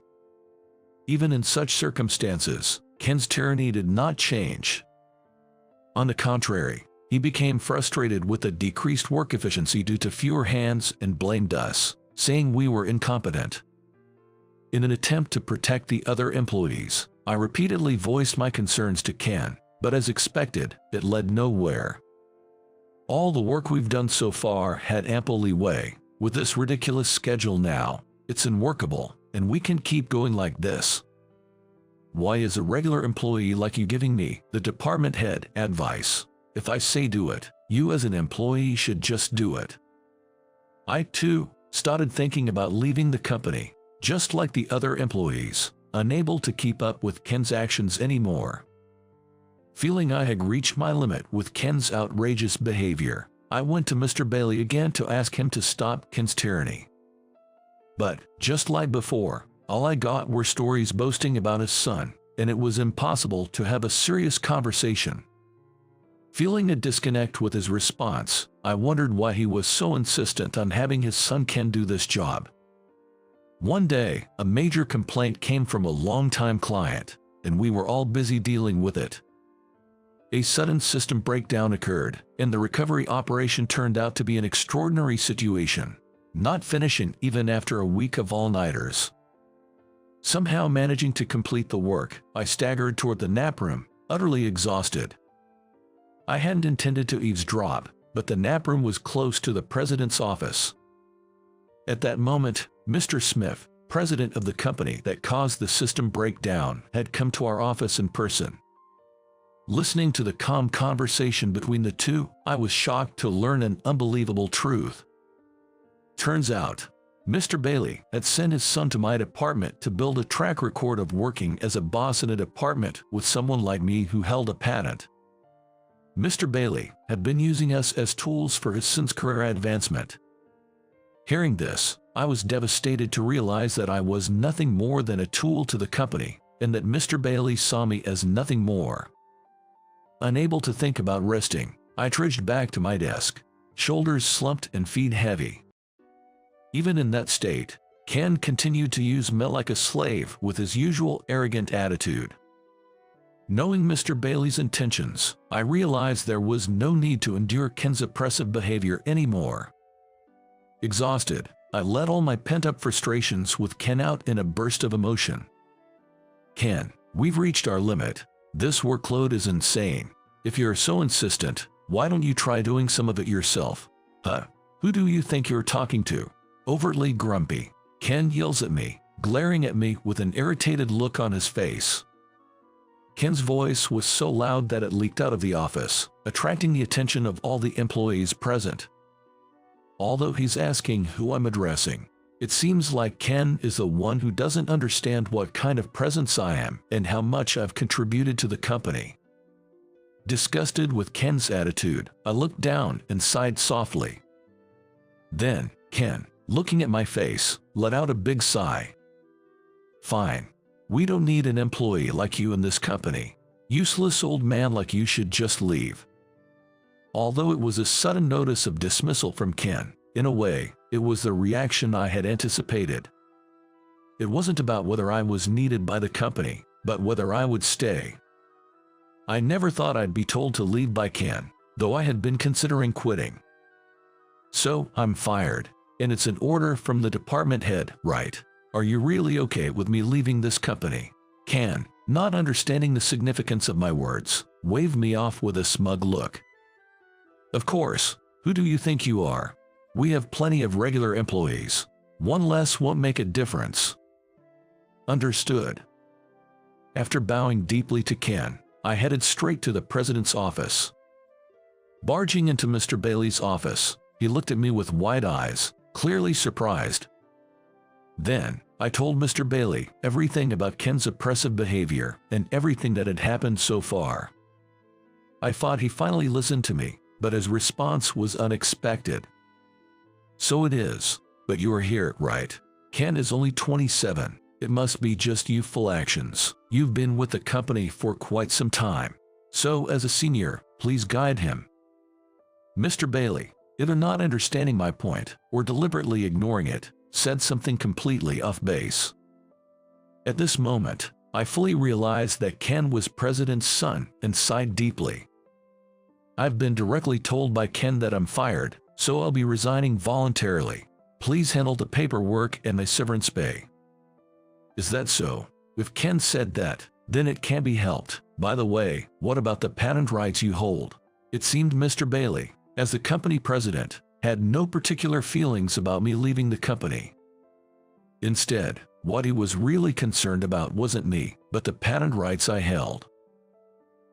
A: Even in such circumstances, Ken's tyranny did not change. On the contrary, he became frustrated with the decreased work efficiency due to fewer hands and blamed us, saying we were incompetent. In an attempt to protect the other employees, I repeatedly voiced my concerns to Ken, but as expected, it led nowhere. "All the work we've done so far had ample leeway. With this ridiculous schedule now, it's unworkable, and we can keep going like this. Why is a regular employee like you giving me, the department head, advice? If I say do it, you as an employee should just do it." I, too, started thinking about leaving the company, just like the other employees, unable to keep up with Ken's actions anymore. Feeling I had reached my limit with Ken's outrageous behavior, I went to Mr. Bailey again to ask him to stop Ken's tyranny. But, just like before, all I got were stories boasting about his son, and it was impossible to have a serious conversation. Feeling a disconnect with his response, I wondered why he was so insistent on having his son Ken do this job. One day, a major complaint came from a longtime client, and we were all busy dealing with it. A sudden system breakdown occurred, and the recovery operation turned out to be an extraordinary situation, not finishing even after a week of all-nighters. Somehow managing to complete the work, I staggered toward the nap room, utterly exhausted. I hadn't intended to eavesdrop, but the nap room was close to the president's office. At that moment, Mr. Smith, president of the company that caused the system breakdown, had come to our office in person. Listening to the calm conversation between the two, I was shocked to learn an unbelievable truth. Turns out, Mr. Bailey had sent his son to my department to build a track record of working as a boss in a department with someone like me who held a patent. Mr. Bailey had been using us as tools for his son's career advancement. Hearing this, I was devastated to realize that I was nothing more than a tool to the company, and that Mr. Bailey saw me as nothing more. Unable to think about resting, I trudged back to my desk, shoulders slumped and feet heavy. Even in that state, Ken continued to use me like a slave with his usual arrogant attitude. Knowing Mr. Bailey's intentions, I realized there was no need to endure Ken's oppressive behavior anymore. Exhausted, I let all my pent-up frustrations with Ken out in a burst of emotion. "Ken, we've reached our limit. This workload is insane. If you're so insistent, why don't you try doing some of it yourself?" "Huh? Who do you think you're talking to?" Overtly grumpy, Ken yells at me, glaring at me with an irritated look on his face. Ken's voice was so loud that it leaked out of the office, attracting the attention of all the employees present. Although he's asking who I'm addressing, it seems like Ken is the one who doesn't understand what kind of presence I am and how much I've contributed to the company. Disgusted with Ken's attitude, I looked down and sighed softly. Then, Ken, looking at my face, let out a big sigh. "Fine. We don't need an employee like you in this company. Useless old man like you should just leave." Although it was a sudden notice of dismissal from Ken, in a way, it was the reaction I had anticipated. It wasn't about whether I was needed by the company, but whether I would stay. I never thought I'd be told to leave by Ken, though I had been considering quitting. "So, I'm fired, and it's an order from the department head, right? Are you really okay with me leaving this company?" Ken, not understanding the significance of my words, waved me off with a smug look. "Of course. Who do you think you are? We have plenty of regular employees. One less won't make a difference." "Understood." After bowing deeply to Ken, I headed straight to the president's office. Barging into Mr. Bailey's office, he looked at me with wide eyes, clearly surprised. Then, I told Mr. Bailey everything about Ken's oppressive behavior and everything that had happened so far. I thought he finally listened to me, but his response was unexpected. "So it is, but you are here, right? Ken is only 27. It must be just youthful actions. You've been with the company for quite some time. So as a senior, please guide him." Mr. Bailey, either not understanding my point or deliberately ignoring it, said something completely off base. At this moment, I fully realized that Ken was president's son and sighed deeply. "I've been directly told by Ken that I'm fired, so I'll be resigning voluntarily. Please handle the paperwork and my severance pay." "Is that so? If Ken said that, then it can't be helped. By the way, what about the patent rights you hold?" It seemed Mr. Bailey, as the company president, had no particular feelings about me leaving the company. Instead, what he was really concerned about wasn't me, but the patent rights I held.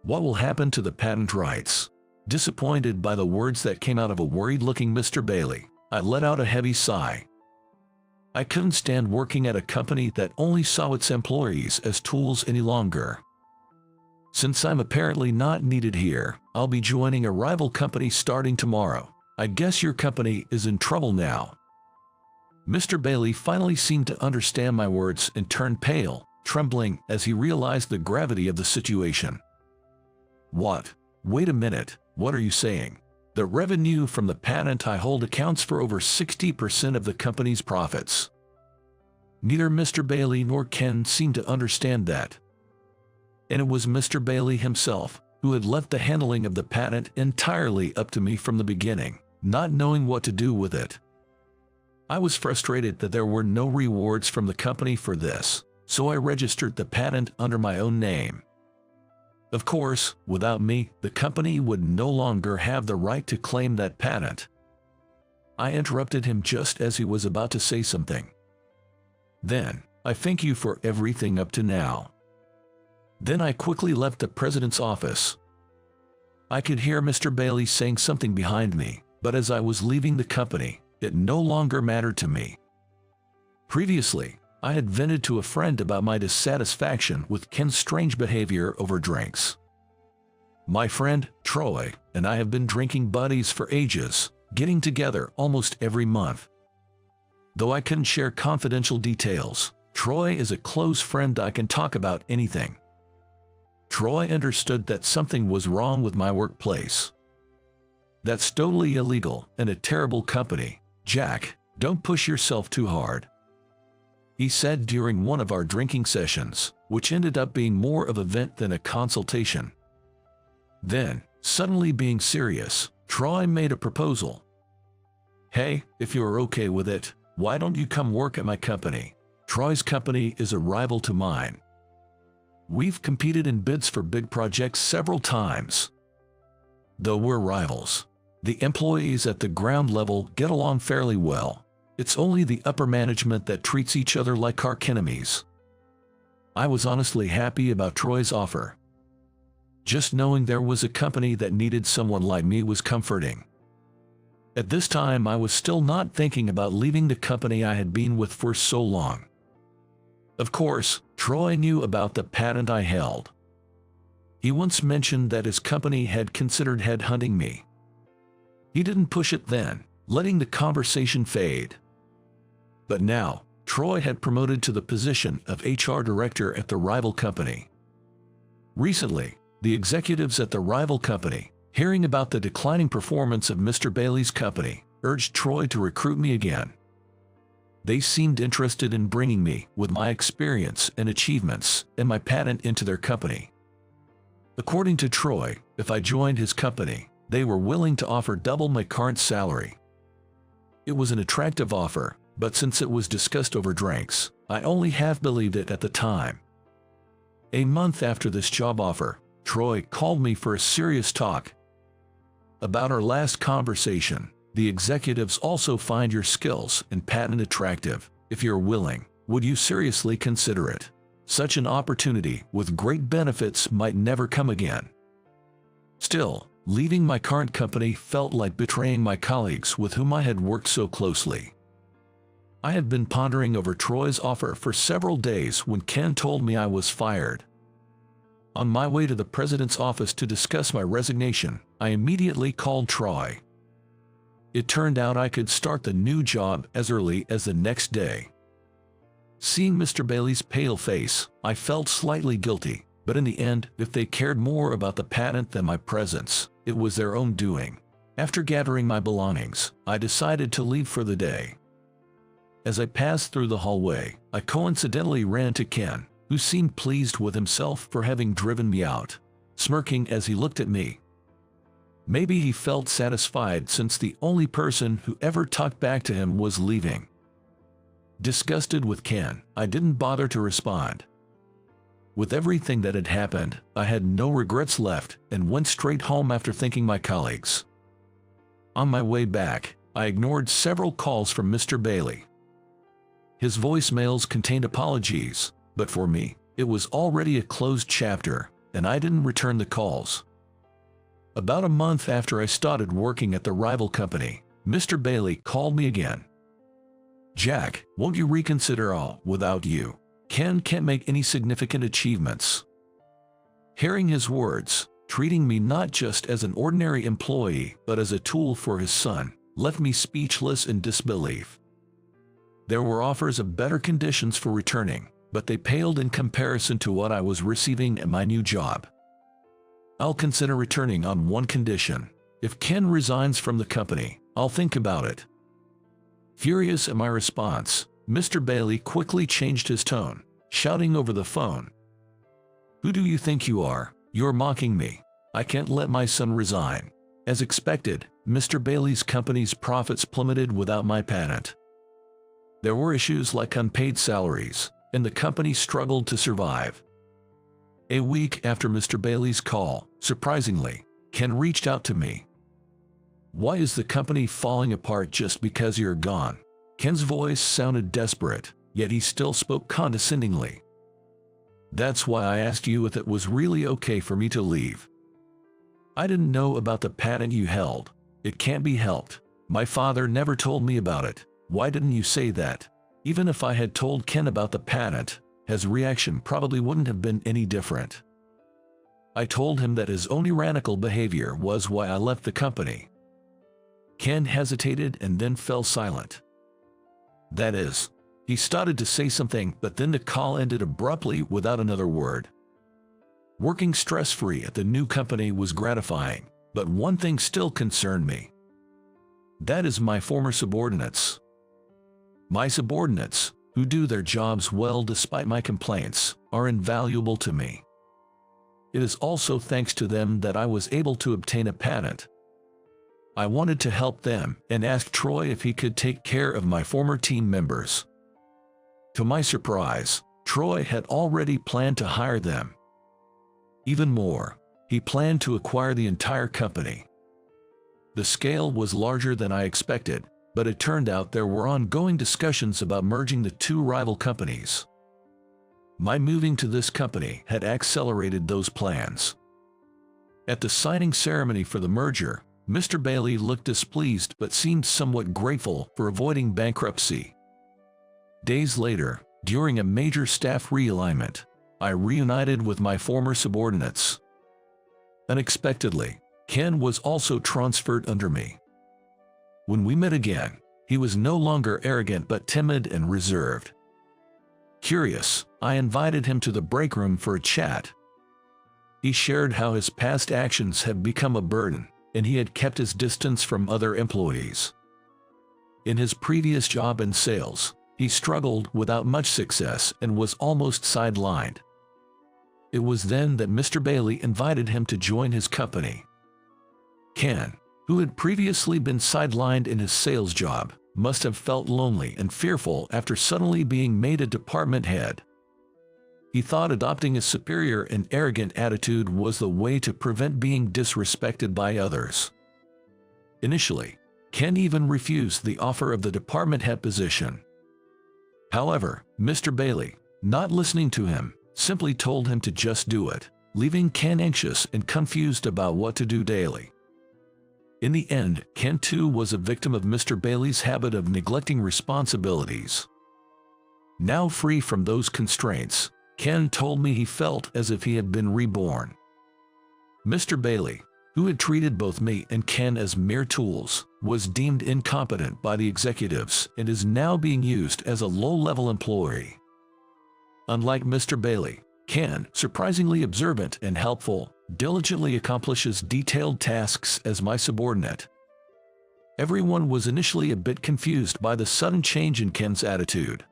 A: "What will happen to the patent rights?" Disappointed by the words that came out of a worried-looking Mr. Bailey, I let out a heavy sigh. I couldn't stand working at a company that only saw its employees as tools any longer. "Since I'm apparently not needed here, I'll be joining a rival company starting tomorrow. I guess your company is in trouble now." Mr. Bailey finally seemed to understand my words and turned pale, trembling as he realized the gravity of the situation. "What? Wait a minute, what are you saying? The revenue from the patent I hold accounts for over 60% of the company's profits." Neither Mr. Bailey nor Ken seemed to understand that. And it was Mr. Bailey himself who had left the handling of the patent entirely up to me from the beginning, not knowing what to do with it. I was frustrated that there were no rewards from the company for this, so I registered the patent under my own name. Of course, without me, the company would no longer have the right to claim that patent. I interrupted him just as he was about to say something. "Then, I thank you for everything up to now." Then I quickly left the president's office. I could hear Mr. Bailey saying something behind me, but as I was leaving the company, it no longer mattered to me. Previously, I had vented to a friend about my dissatisfaction with Ken's strange behavior over drinks. My friend, Troy, and I have been drinking buddies for ages, getting together almost every month. Though I couldn't share confidential details, Troy is a close friend I can talk about anything. Troy understood that something was wrong with my workplace. That's totally illegal and a terrible company. Jack, don't push yourself too hard, he said during one of our drinking sessions, which ended up being more of a vent than a consultation. Then, suddenly being serious, Troy made a proposal. Hey, if you're okay with it, why don't you come work at my company? Troy's company is a rival to mine. We've competed in bids for big projects several times. Though we're rivals, the employees at the ground level get along fairly well. It's only the upper management that treats each other like archenemies. I was honestly happy about Troy's offer. Just knowing there was a company that needed someone like me was comforting. At this time, I was still not thinking about leaving the company I had been with for so long. Of course, Troy knew about the patent I held. He once mentioned that his company had considered headhunting me. He didn't push it then, letting the conversation fade. But now, Troy had promoted to the position of HR director at the rival company. Recently, the executives at the rival company, hearing about the declining performance of Mr. Bailey's company, urged Troy to recruit me again. They seemed interested in bringing me, with my experience and achievements, and my patent into their company. According to Troy, if I joined his company, they were willing to offer double my current salary. It was an attractive offer, but since it was discussed over drinks, I only half believed it at the time. A month after this job offer, Troy called me for a serious talk. About our last conversation, the executives also find your skills and patent attractive. If you're willing, would you seriously consider it? Such an opportunity with great benefits might never come again. Still, leaving my current company felt like betraying my colleagues with whom I had worked so closely. I had been pondering over Troy's offer for several days when Ken told me I was fired. On my way to the president's office to discuss my resignation, I immediately called Troy. It turned out I could start the new job as early as the next day. Seeing Mr. Bailey's pale face, I felt slightly guilty, but in the end, if they cared more about the patent than my presence, it was their own doing. After gathering my belongings, I decided to leave for the day. As I passed through the hallway, I coincidentally ran into Ken, who seemed pleased with himself for having driven me out, smirking as he looked at me. Maybe he felt satisfied since the only person who ever talked back to him was leaving. Disgusted with Ken, I didn't bother to respond. With everything that had happened, I had no regrets left and went straight home after thanking my colleagues. On my way back, I ignored several calls from Mr. Bailey. His voicemails contained apologies, but for me, it was already a closed chapter, and I didn't return the calls. About a month after I started working at the rival company, Mr. Bailey called me again. Jack, won't you reconsider? Without you, Ken can't make any significant achievements. Hearing his words, treating me not just as an ordinary employee but as a tool for his son, left me speechless in disbelief. There were offers of better conditions for returning, but they paled in comparison to what I was receiving at my new job. I'll consider returning on one condition. If Ken resigns from the company, I'll think about it. Furious at my response, Mr. Bailey quickly changed his tone, shouting over the phone. Who do you think you are? You're mocking me. I can't let my son resign. As expected, Mr. Bailey's company's profits plummeted without my patent. There were issues like unpaid salaries, and the company struggled to survive. A week after Mr. Bailey's call, surprisingly, Ken reached out to me. Why is the company falling apart just because you're gone? Ken's voice sounded desperate, yet he still spoke condescendingly. That's why I asked you if it was really okay for me to leave. I didn't know about the patent you held. It can't be helped. My father never told me about it. Why didn't you say that? Even if I had told Ken about the patent, his reaction probably wouldn't have been any different. I told him that his own tyrannical behavior was why I left the company. Ken hesitated and then fell silent. That is, he started to say something, but then the call ended abruptly without another word. Working stress-free at the new company was gratifying, but one thing still concerned me. That is my former subordinates. My subordinates, who do their jobs well despite my complaints, are invaluable to me. It is also thanks to them that I was able to obtain a patent. I wanted to help them and asked Troy if he could take care of my former team members. To my surprise, Troy had already planned to hire them. Even more, he planned to acquire the entire company. The scale was larger than I expected, but it turned out there were ongoing discussions about merging the two rival companies. My moving to this company had accelerated those plans. At the signing ceremony for the merger, Mr. Bailey looked displeased but seemed somewhat grateful for avoiding bankruptcy. Days later, during a major staff realignment, I reunited with my former subordinates. Unexpectedly, Ken was also transferred under me. When we met again, he was no longer arrogant but timid and reserved. Curious, I invited him to the break room for a chat. He shared how his past actions had become a burden, and he had kept his distance from other employees. In his previous job in sales, he struggled without much success and was almost sidelined. It was then that Mr. Bailey invited him to join his company. Ken, who had previously been sidelined in his sales job, must have felt lonely and fearful after suddenly being made a department head. He thought adopting a superior and arrogant attitude was the way to prevent being disrespected by others. Initially, Ken even refused the offer of the department head position. However, Mr. Bailey, not listening to him, simply told him to just do it, leaving Ken anxious and confused about what to do daily. In the end, Ken too was a victim of Mr. Bailey's habit of neglecting responsibilities. Now free from those constraints, Ken told me he felt as if he had been reborn. Mr. Bailey, who had treated both me and Ken as mere tools, was deemed incompetent by the executives and is now being used as a low-level employee. Unlike Mr. Bailey, Ken, surprisingly observant and helpful, diligently accomplishes detailed tasks as my subordinate. Everyone was initially a bit confused by the sudden change in Ken's attitude.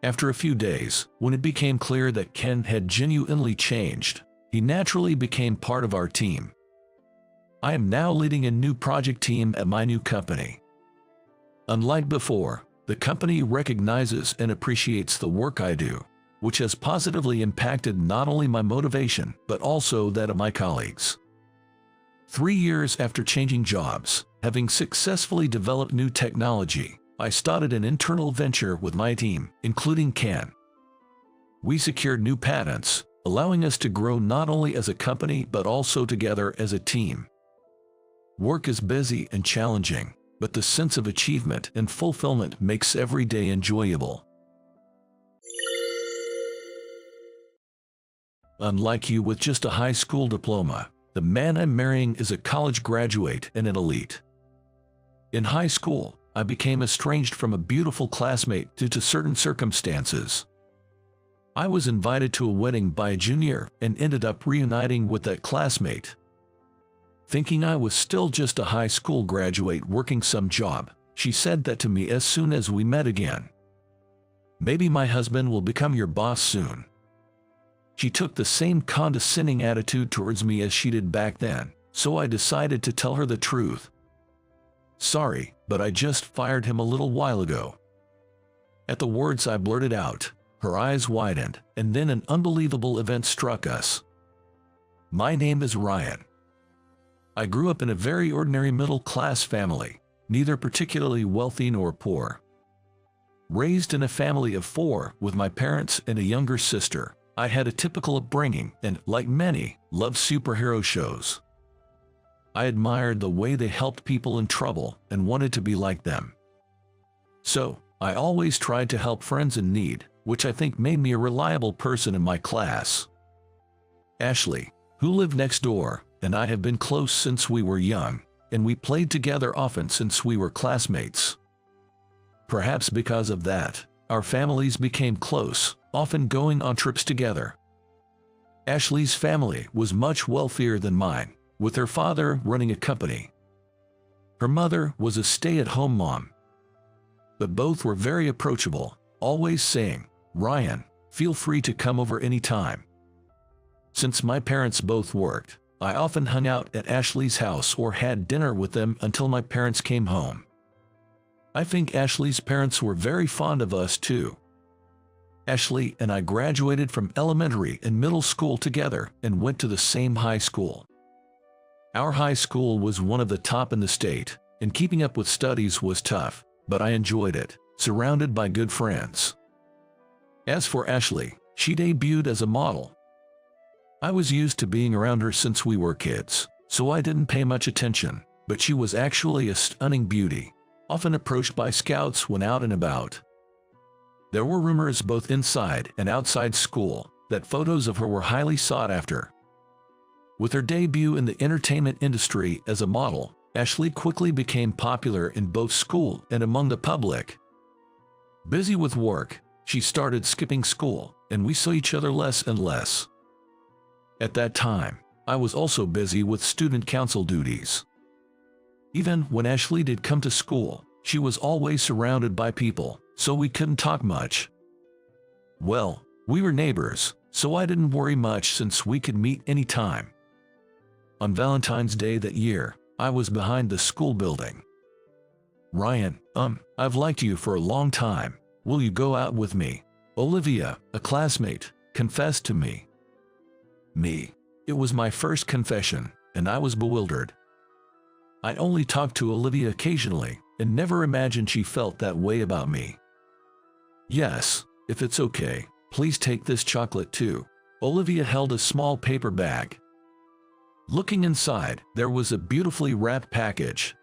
A: After a few days, when it became clear that Ken had genuinely changed, he naturally became part of our team. I am now leading a new project team at my new company. Unlike before, the company recognizes and appreciates the work I do, which has positively impacted not only my motivation but also that of my colleagues. 3 years after changing jobs, having successfully developed new technology, I started an internal venture with my team, including Ken. We secured new patents, allowing us to grow not only as a company but also together as a team. Work is busy and challenging, but the sense of achievement and fulfillment makes every day enjoyable. Unlike you with just a high school diploma, the man I'm marrying is a college graduate and an elite. In high school, I became estranged from a beautiful classmate due to certain circumstances. I was invited to a wedding by a junior and ended up reuniting with that classmate. Thinking I was still just a high school graduate working some job, she said that to me as soon as we met again. "Maybe my husband will become your boss soon." She took the same condescending attitude towards me as she did back then, so I decided to tell her the truth. "Sorry, but I just fired him a little while ago." At the words I blurted out, her eyes widened, and then an unbelievable event struck us. My name is Ryan. I grew up in a very ordinary middle-class family, neither particularly wealthy nor poor. Raised in a family of 4 with my parents and a younger sister, I had a typical upbringing and, like many, loved superhero shows. I admired the way they helped people in trouble and wanted to be like them. So, I always tried to help friends in need, which I think made me a reliable person in my class. Ashley, who lived next door, and I have been close since we were young, and we played together often since we were classmates. Perhaps because of that, our families became close, often going on trips together. Ashley's family was much wealthier than mine, with her father running a company. Her mother was a stay-at-home mom. But both were very approachable, always saying, "Ryan, feel free to come over anytime." Since my parents both worked, I often hung out at Ashley's house or had dinner with them until my parents came home. I think Ashley's parents were very fond of us too. Ashley and I graduated from elementary and middle school together and went to the same high school. Our high school was one of the top in the state, and keeping up with studies was tough, but I enjoyed it, surrounded by good friends. As for Ashley, she debuted as a model. I was used to being around her since we were kids, so I didn't pay much attention, but she was actually a stunning beauty, often approached by scouts when out and about. There were rumors both inside and outside school that photos of her were highly sought after. With her debut in the entertainment industry as a model, Ashley quickly became popular in both school and among the public. Busy with work, she started skipping school, and we saw each other less and less. At that time, I was also busy with student council duties. Even when Ashley did come to school, she was always surrounded by people, so we couldn't talk much. Well, we were neighbors, so I didn't worry much since we could meet anytime. On Valentine's Day that year, I was behind the school building. "Ryan, I've liked you for a long time. Will you go out with me?" Olivia, a classmate, confessed to me. It was my first confession, and I was bewildered. I only talked to Olivia occasionally, and never imagined she felt that way about me. "Yes, if it's okay, please take this chocolate too." Olivia held a small paper bag. Looking inside, there was a beautifully wrapped package.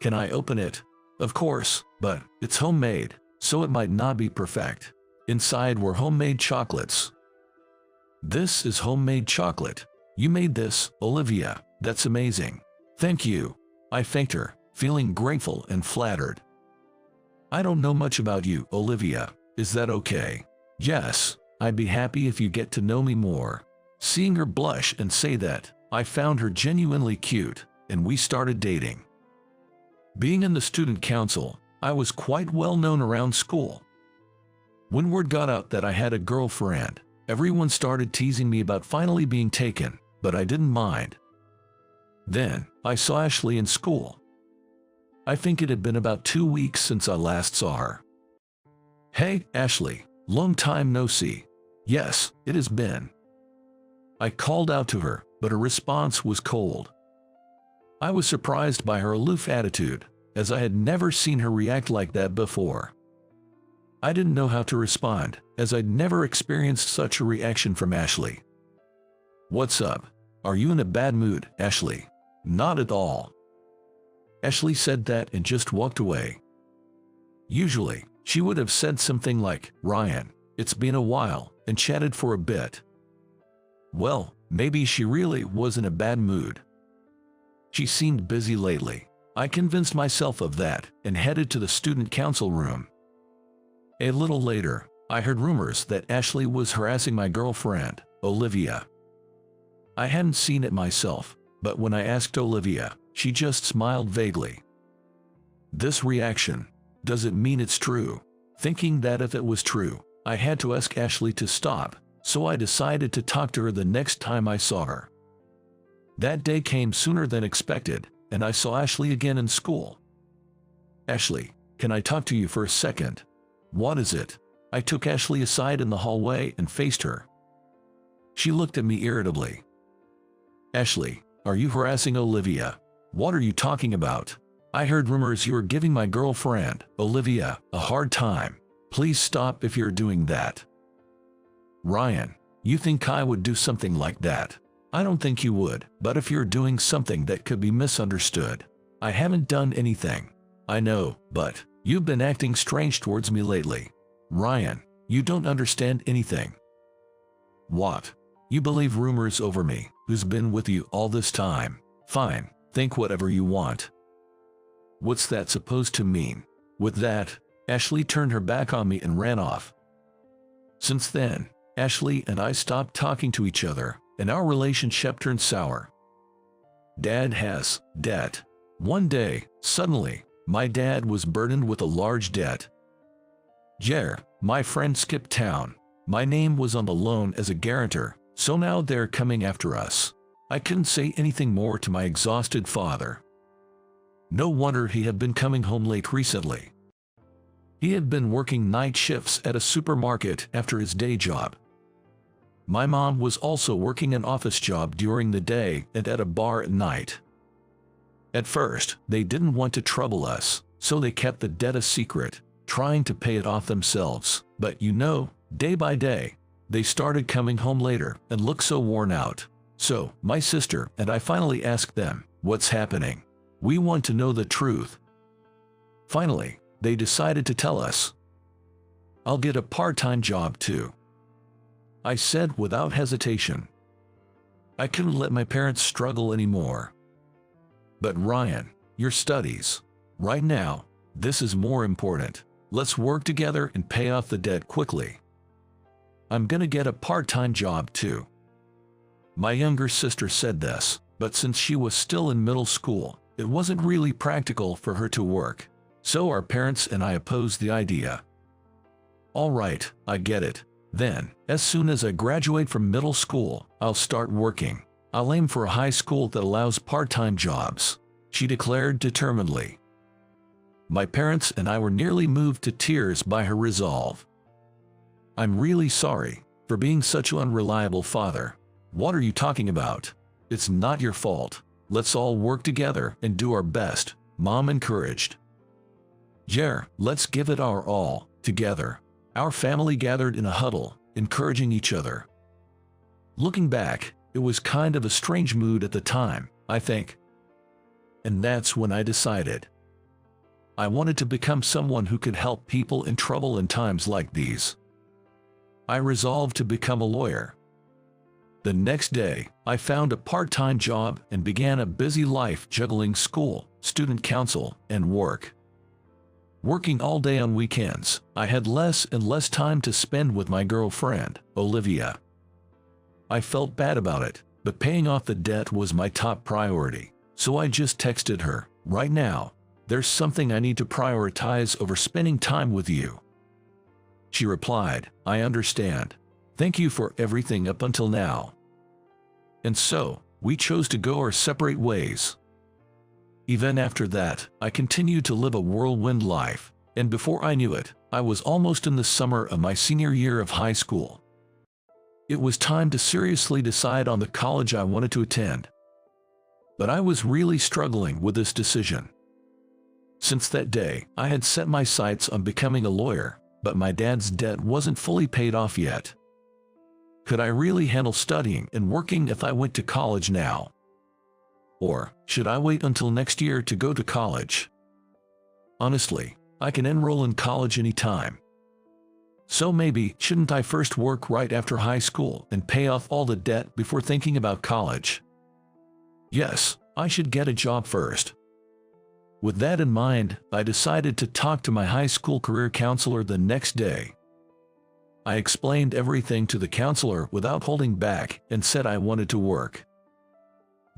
A: "Can I open it?" "Of course, but it's homemade, so it might not be perfect." Inside were homemade chocolates. "This is homemade chocolate. You made this, Olivia. That's amazing." "Thank you." I thanked her, feeling grateful and flattered. "I don't know much about you, Olivia. Is that okay?" "Yes, I'd be happy if you get to know me more." Seeing her blush and say that, I found her genuinely cute, and we started dating. Being in the student council, I was quite well known around school. When word got out that I had a girlfriend, everyone started teasing me about finally being taken, but I didn't mind. Then, I saw Ashley in school. I think it had been about 2 weeks since I last saw her. "Hey, Ashley, long time no see." "Yes, it has been." I called out to her, but her response was cold. I was surprised by her aloof attitude, as I had never seen her react like that before. I didn't know how to respond, as I'd never experienced such a reaction from Ashley. "What's up? Are you in a bad mood, Ashley?" "Not at all." Ashley said that and just walked away. Usually, she would have said something like, "Ryan, it's been a while," and chatted for a bit. Well, maybe she really was in a bad mood. She seemed busy lately. I convinced myself of that and headed to the student council room. A little later, I heard rumors that Ashley was harassing my girlfriend, Olivia. I hadn't seen it myself, but when I asked Olivia, she just smiled vaguely. This reaction, does it mean it's true? Thinking that if it was true, I had to ask Ashley to stop, so I decided to talk to her the next time I saw her. That day came sooner than expected, and I saw Ashley again in school. "Ashley, can I talk to you for a second?" "What is it?" I took Ashley aside in the hallway and faced her. She looked at me irritably. "Ashley, are you harassing Olivia?" "What are you talking about?" "I heard rumors you were giving my girlfriend, Olivia, a hard time. Please stop if you're doing that." "Ryan, you think I would do something like that?" "I don't think you would, but if you're doing something that could be misunderstood." "I haven't done anything." "I know, but you've been acting strange towards me lately." "Ryan, you don't understand anything." "What? You believe rumors over me, who's been with you all this time?" "Fine, think whatever you want." "What's that supposed to mean?" With that, Ashley turned her back on me and ran off. Since then, Ashley and I stopped talking to each other, and our relationship turned sour. Dad has debt. One day, suddenly, my dad was burdened with a large debt. Jer, my friend, skipped town. My name was on the loan as a guarantor, so now they're coming after us. I couldn't say anything more to my exhausted father. No wonder he had been coming home late recently. He had been working night shifts at a supermarket after his day job. My mom was also working an office job during the day and at a bar at night. At first, they didn't want to trouble us, so they kept the debt a secret, trying to pay it off themselves. But you know, day by day, they started coming home later and looked so worn out. So, my sister and I finally asked them, "What's happening? We want to know the truth." Finally, they decided to tell us. "I'll get a part-time job too," I said without hesitation. I couldn't let my parents struggle anymore. "But Ryan, your studies. Right now, this is more important. Let's work together and pay off the debt quickly. I'm gonna get a part-time job too." My younger sister said this, but since she was still in middle school, it wasn't really practical for her to work. So our parents and I opposed the idea. "All right, I get it. Then, as soon as I graduate from middle school, I'll start working. I'll aim for a high school that allows part-time jobs," she declared determinedly. My parents and I were nearly moved to tears by her resolve. "I'm really sorry for being such an unreliable father. What are you talking about? It's not your fault. Let's all work together and do our best," Mom encouraged. "Jer, let's give it our all, together." Our family gathered in a huddle, encouraging each other. Looking back, it was kind of a strange mood at the time, I think. And that's when I decided I wanted to become someone who could help people in trouble in times like these. I resolved to become a lawyer. The next day, I found a part-time job and began a busy life juggling school, student council, and work. Working all day on weekends, I had less and less time to spend with my girlfriend, Olivia. I felt bad about it, but paying off the debt was my top priority, so I just texted her, "Right now, there's something I need to prioritize over spending time with you." She replied, "I understand. Thank you for everything up until now." And so, we chose to go our separate ways. Even after that, I continued to live a whirlwind life, and before I knew it, I was almost in the summer of my senior year of high school. It was time to seriously decide on the college I wanted to attend. But I was really struggling with this decision. Since that day, I had set my sights on becoming a lawyer, but my dad's debt wasn't fully paid off yet. Could I really handle studying and working if I went to college now? Or should I wait until next year to go to college? Honestly, I can enroll in college anytime. So maybe shouldn't I first work right after high school and pay off all the debt before thinking about college? Yes, I should get a job first. With that in mind, I decided to talk to my high school career counselor the next day. I explained everything to the counselor without holding back and said I wanted to work.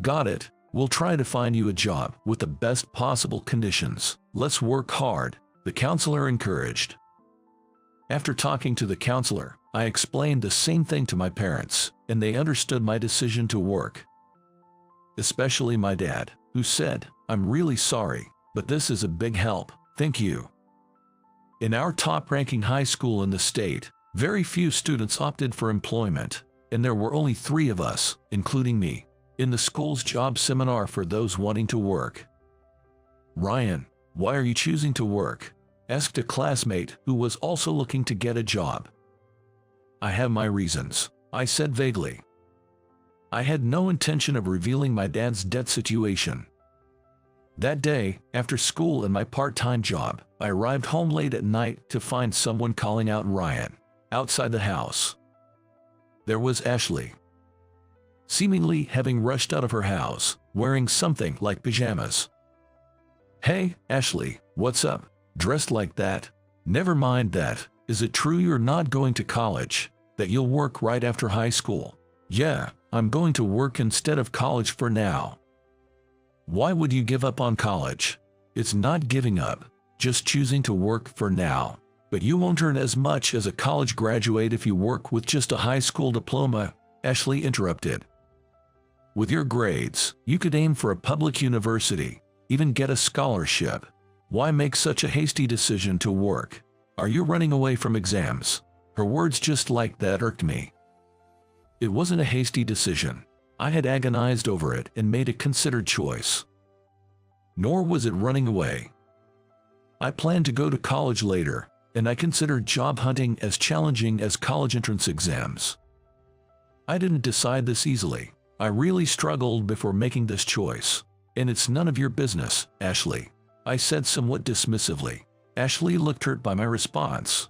A: "Got it. We'll try to find you a job with the best possible conditions. Let's work hard," the counselor encouraged. After talking to the counselor, I explained the same thing to my parents, and they understood my decision to work. Especially my dad, who said, "I'm really sorry, but this is a big help, thank you." In our top-ranking high school in the state, very few students opted for employment, and there were only 3 of us, including me, in the school's job seminar for those wanting to work. "Ryan, why are you choosing to work?" asked a classmate who was also looking to get a job. "I have my reasons," I said vaguely. I had no intention of revealing my dad's debt situation. That day, after school and my part-time job, I arrived home late at night to find someone calling out Ryan outside the house. There was Ashley, seemingly having rushed out of her house, wearing something like pajamas. "Hey, Ashley, what's up? Dressed like that? Never mind that. Is it true you're not going to college?" that you'll work right after high school. Yeah, I'm going to work instead of college for now. Why would you give up on college? It's not giving up, just choosing to work for now. But you won't earn as much as a college graduate if you work with just a high school diploma, Ashley interrupted. With your grades, you could aim for a public university, even get a scholarship. Why make such a hasty decision to work? Are you running away from exams? Her words just like that irked me. It wasn't a hasty decision. I had agonized over it and made a considered choice. Nor was it running away. I planned to go to college later, and I considered job hunting as challenging as college entrance exams. I didn't decide this easily. I really struggled before making this choice. And it's none of your business, Ashley, I said somewhat dismissively. Ashley looked hurt by my response.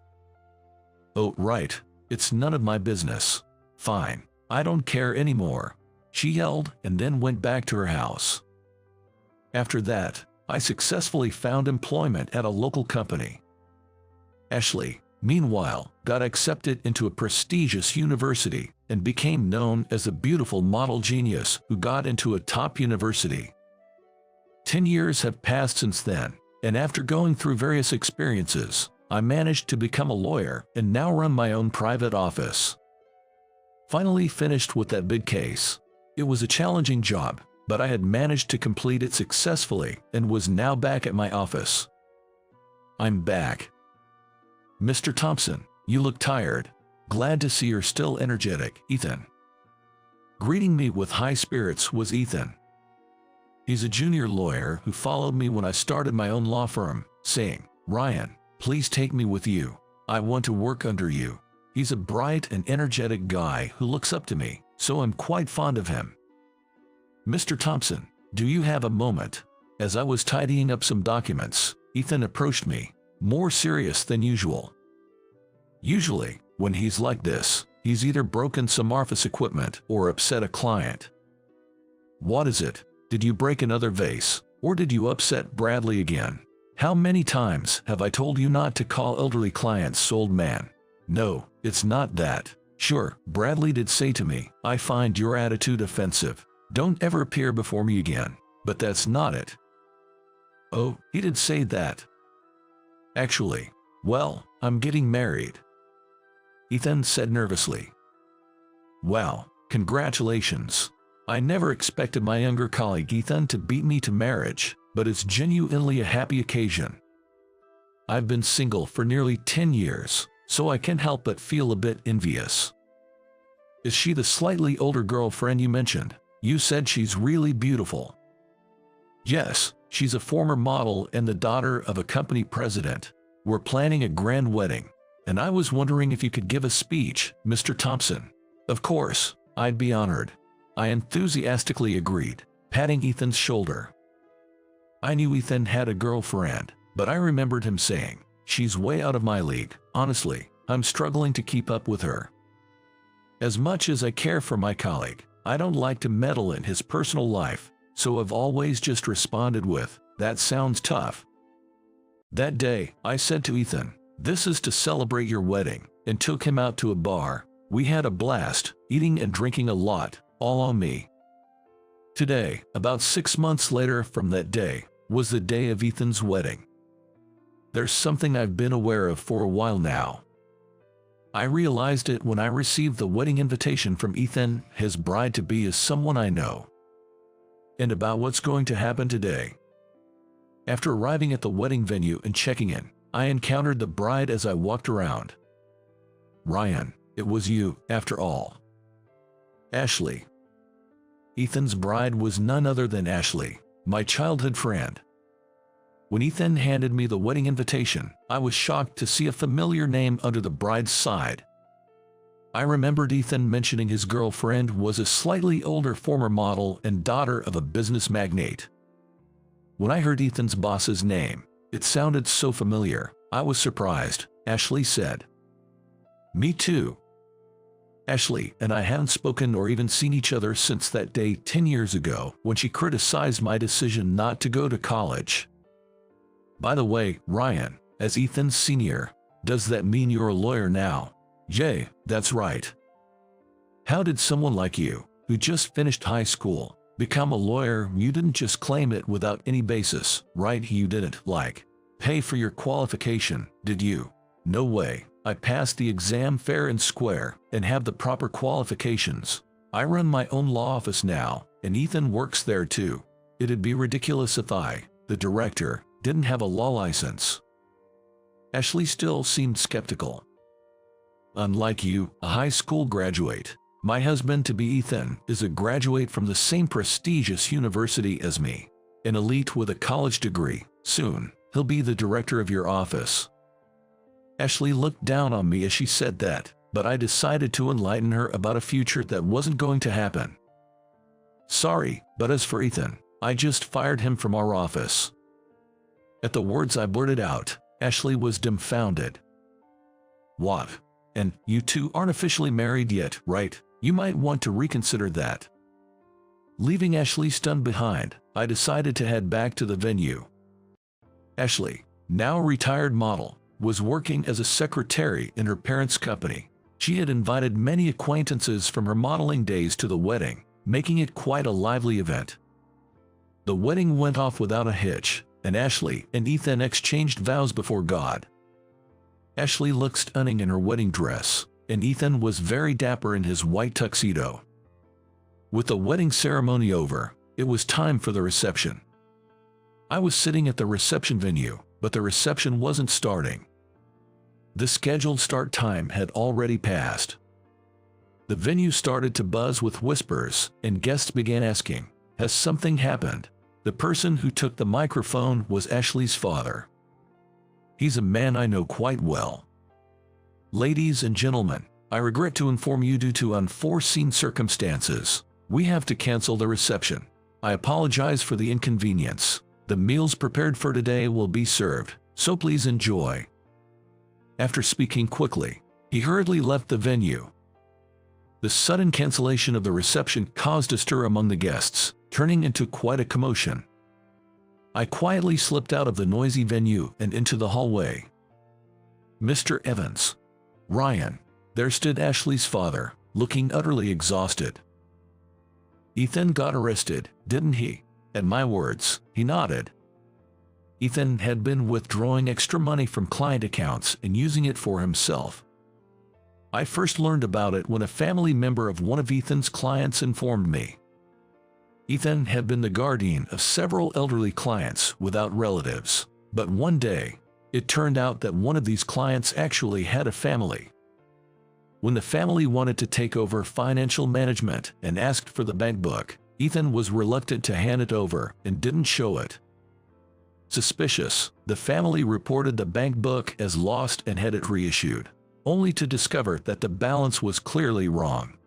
A: Oh, right, it's none of my business. Fine, I don't care anymore, she yelled and then went back to her house. After that, I successfully found employment at a local company. Ashley, meanwhile, got accepted into a prestigious university and became known as a beautiful model genius who got into a top university. 10 years have passed since then, and after going through various experiences, I managed to become a lawyer and now run my own private office. Finally finished with that big case. It was a challenging job, but I had managed to complete it successfully and was now back at my office. I'm back. Mr. Thompson, you look tired. Glad to see you're still energetic, Ethan. Greeting me with high spirits was Ethan. He's a junior lawyer who followed me when I started my own law firm, saying, "Ryan, please take me with you. I want to work under you." He's a bright and energetic guy who looks up to me, so I'm quite fond of him. Mr. Thompson, do you have a moment? As I was tidying up some documents, Ethan approached me, more serious than usual. Usually, when he's like this, he's either broken some office equipment or upset a client. What is it? Did you break another vase, or did you upset Bradley again? How many times have I told you not to call elderly clients old man? No, it's not that. Sure, Bradley did say to me, "I find your attitude offensive. Don't ever appear before me again." But that's not it. Oh, he did say that. Actually, well, I'm getting married, Ethan said nervously. Wow, congratulations. I never expected my younger colleague Ethan to beat me to marriage, but it's genuinely a happy occasion. I've been single for nearly 10 years, so I can't help but feel a bit envious. Is she the slightly older girlfriend you mentioned? You said she's really beautiful. Yes, she's a former model and the daughter of a company president. We're planning a grand wedding, and I was wondering if you could give a speech, Mr. Thompson. Of course, I'd be honored, I enthusiastically agreed, patting Ethan's shoulder. I knew Ethan had a girlfriend, but I remembered him saying, "She's way out of my league." Honestly, I'm struggling to keep up with her. As much as I care for my colleague, I don't like to meddle in his personal life, so I've always just responded with, "That sounds tough." That day, I said to Ethan, "This is to celebrate your wedding," and took him out to a bar. We had a blast, eating and drinking a lot, all on me. Today, about 6 months later from that day, was the day of Ethan's wedding. There's something I've been aware of for a while now. I realized it when I received the wedding invitation from Ethan. His bride-to-be is someone I know. And about what's going to happen today. After arriving at the wedding venue and checking in, I encountered the bride as I walked around. Ryan, it was you, after all. Ashley. Ethan's bride was none other than Ashley, my childhood friend. When Ethan handed me the wedding invitation, I was shocked to see a familiar name under the bride's side. I remembered Ethan mentioning his girlfriend was a slightly older former model and daughter of a business magnate. When I heard Ethan's boss's name, it sounded so familiar. I was surprised, Ashley said. Me too. Ashley and I haven't spoken or even seen each other since that day 10 years ago when she criticized my decision not to go to college. By the way, Ryan, as Ethan's senior, does that mean you're a lawyer now? Yay, that's right. How did someone like you, who just finished high school, become a lawyer? You didn't just claim it without any basis, right? You didn't, pay for your qualification, did you? No way. I passed the exam fair and square and have the proper qualifications. I run my own law office now, and Ethan works there too. It'd be ridiculous if I, the director, didn't have a law license. Ashley still seemed skeptical. Unlike you, a high school graduate, my husband-to-be Ethan is a graduate from the same prestigious university as me. An elite with a college degree. Soon, he'll be the director of your office. Ashley looked down on me as she said that, but I decided to enlighten her about a future that wasn't going to happen. Sorry, but as for Ethan, I just fired him from our office. At the words I blurted out, Ashley was dumbfounded. What? And you two aren't officially married yet, right? You might want to reconsider that. Leaving Ashley stunned behind, I decided to head back to the venue. Ashley, now a retired model, was working as a secretary in her parents' company. She had invited many acquaintances from her modeling days to the wedding, making it quite a lively event. The wedding went off without a hitch, and Ashley and Ethan exchanged vows before God. Ashley looked stunning in her wedding dress, and Ethan was very dapper in his white tuxedo. With the wedding ceremony over, it was time for the reception. I was sitting at the reception venue, but the reception wasn't starting. The scheduled start time had already passed. The venue started to buzz with whispers, and guests began asking, "Has something happened?" The person who took the microphone was Ashley's father. He's a man I know quite well. "Ladies and gentlemen, I regret to inform you due to unforeseen circumstances, we have to cancel the reception. I apologize for the inconvenience. The meals prepared for today will be served, so please enjoy." After speaking quickly, he hurriedly left the venue. The sudden cancellation of the reception caused a stir among the guests, turning into quite a commotion. I quietly slipped out of the noisy venue and into the hallway. "Mr. Evans." "Ryan." There stood Ashley's father, looking utterly exhausted. "Ethan got arrested, didn't he?" At my words, he nodded. Ethan had been withdrawing extra money from client accounts and using it for himself. I first learned about it when a family member of one of Ethan's clients informed me. Ethan had been the guardian of several elderly clients without relatives, but one day, it turned out that one of these clients actually had a family. When the family wanted to take over financial management and asked for the bank book, Ethan was reluctant to hand it over and didn't show it. Suspicious, the family reported the bank book as lost and had it reissued, only to discover that the balance was clearly wrong.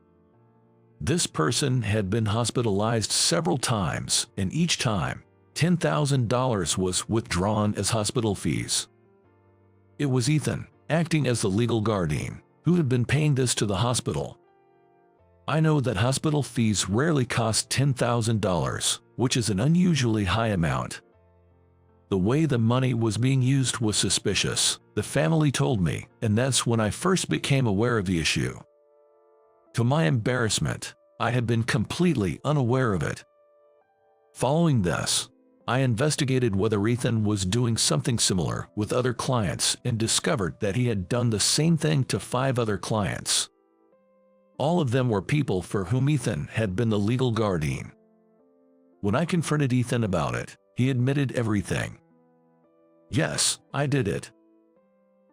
A: This person had been hospitalized several times, and each time, $10,000 was withdrawn as hospital fees. It was Ethan, acting as the legal guardian, who had been paying this to the hospital. I know that hospital fees rarely cost $10,000, which is an unusually high amount. The way the money was being used was suspicious, the family told me, and that's when I first became aware of the issue. To my embarrassment, I had been completely unaware of it. Following this, I investigated whether Ethan was doing something similar with other clients and discovered that he had done the same thing to 5 other clients. All of them were people for whom Ethan had been the legal guardian. When I confronted Ethan about it, he admitted everything. "Yes, I did it."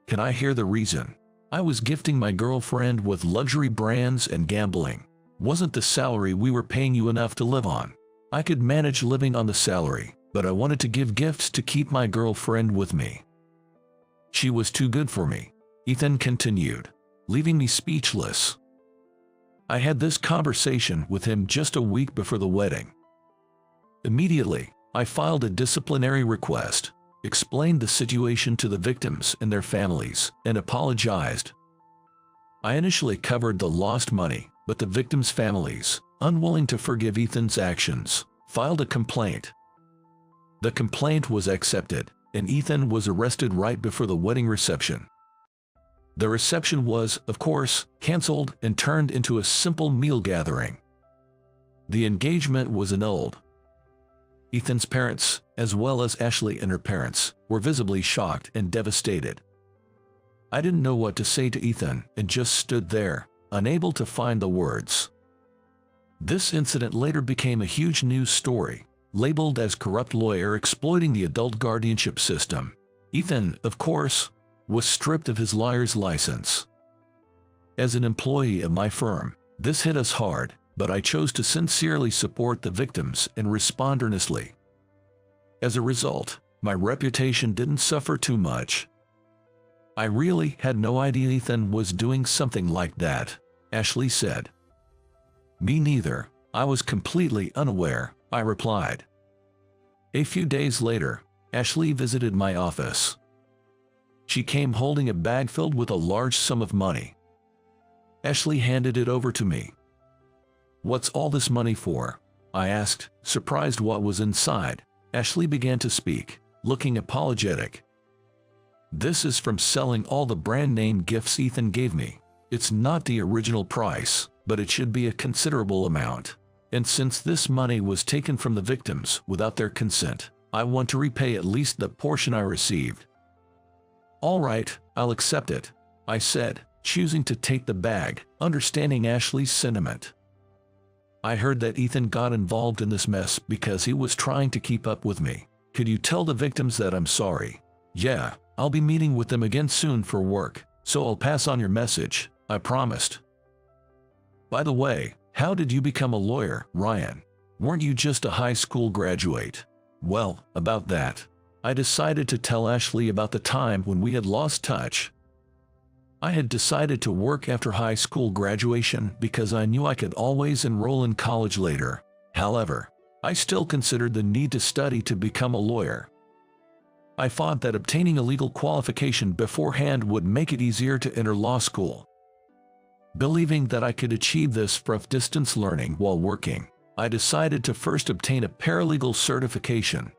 A: "Can I hear the reason?" "I was gifting my girlfriend with luxury brands and gambling. Wasn't the salary we were paying you enough to live on? I could manage living on the salary, but I wanted to give gifts to keep my girlfriend with me. She was too good for me," Ethan continued, leaving me speechless. I had this conversation with him just a week before the wedding. Immediately, I filed a disciplinary request, explained the situation to the victims and their families, and apologized. I initially covered the lost money, but the victims' families, unwilling to forgive Ethan's actions, filed a complaint. The complaint was accepted, and Ethan was arrested right before the wedding reception. The reception was, of course, cancelled and turned into a simple meal gathering. The engagement was annulled. Ethan's parents, as well as Ashley and her parents, were visibly shocked and devastated. I didn't know what to say to Ethan and just stood there, unable to find the words. This incident later became a huge news story, labeled as corrupt lawyer exploiting the adult guardianship system. Ethan, of course, was stripped of his lawyer's license. As an employee of my firm, this hit us hard, but I chose to sincerely support the victims and respond earnestly. As a result, my reputation didn't suffer too much. I really had no idea Ethan was doing something like that, Ashley said. Me neither, I was completely unaware, I replied. A few days later, Ashley visited my office. She came holding a bag filled with a large sum of money. Ashley handed it over to me. "What's all this money for?" I asked, surprised what was inside. Ashley began to speak, looking apologetic. "This is from selling all the brand name gifts Ethan gave me. It's not the original price, but it should be a considerable amount. And since this money was taken from the victims without their consent, I want to repay at least the portion I received." "All right, I'll accept it," I said, choosing to take the bag, understanding Ashley's sentiment. "I heard that Ethan got involved in this mess because he was trying to keep up with me. Could you tell the victims that I'm sorry?" "Yeah, I'll be meeting with them again soon for work, so I'll pass on your message," I promised. "By the way, how did you become a lawyer, Ryan? Weren't you just a high school graduate?" "Well, about that, I decided to tell Ashley about the time when we had lost touch. I had decided to work after high school graduation because I knew I could always enroll in college later. However, I still considered the need to study to become a lawyer. I thought that obtaining a legal qualification beforehand would make it easier to enter law school. Believing that I could achieve this from distance learning while working, I decided to first obtain a paralegal certification.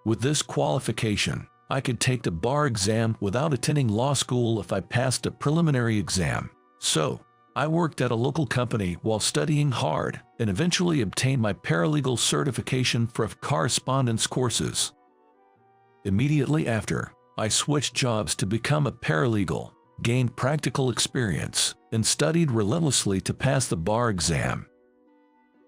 A: With this qualification, I could take the bar exam without attending law school if I passed a preliminary exam. So, I worked at a local company while studying hard and eventually obtained my paralegal certification for correspondence courses. Immediately after, I switched jobs to become a paralegal, gained practical experience, and studied relentlessly to pass the bar exam.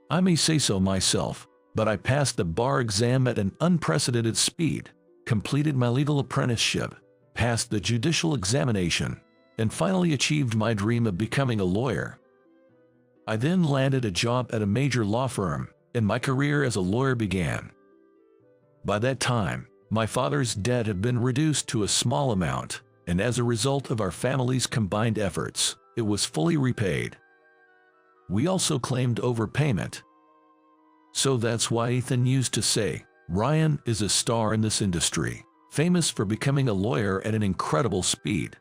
A: I may say so myself, but I passed the bar exam at an unprecedented speed, completed my legal apprenticeship, passed the judicial examination, and finally achieved my dream of becoming a lawyer. I then landed a job at a major law firm, and my career as a lawyer began. By that time, my father's debt had been reduced to a small amount, and as a result of our family's combined efforts, it was fully repaid. We also claimed overpayment. So that's why Ethan used to say, "Ryan is a star in this industry, famous for becoming a lawyer at an incredible speed."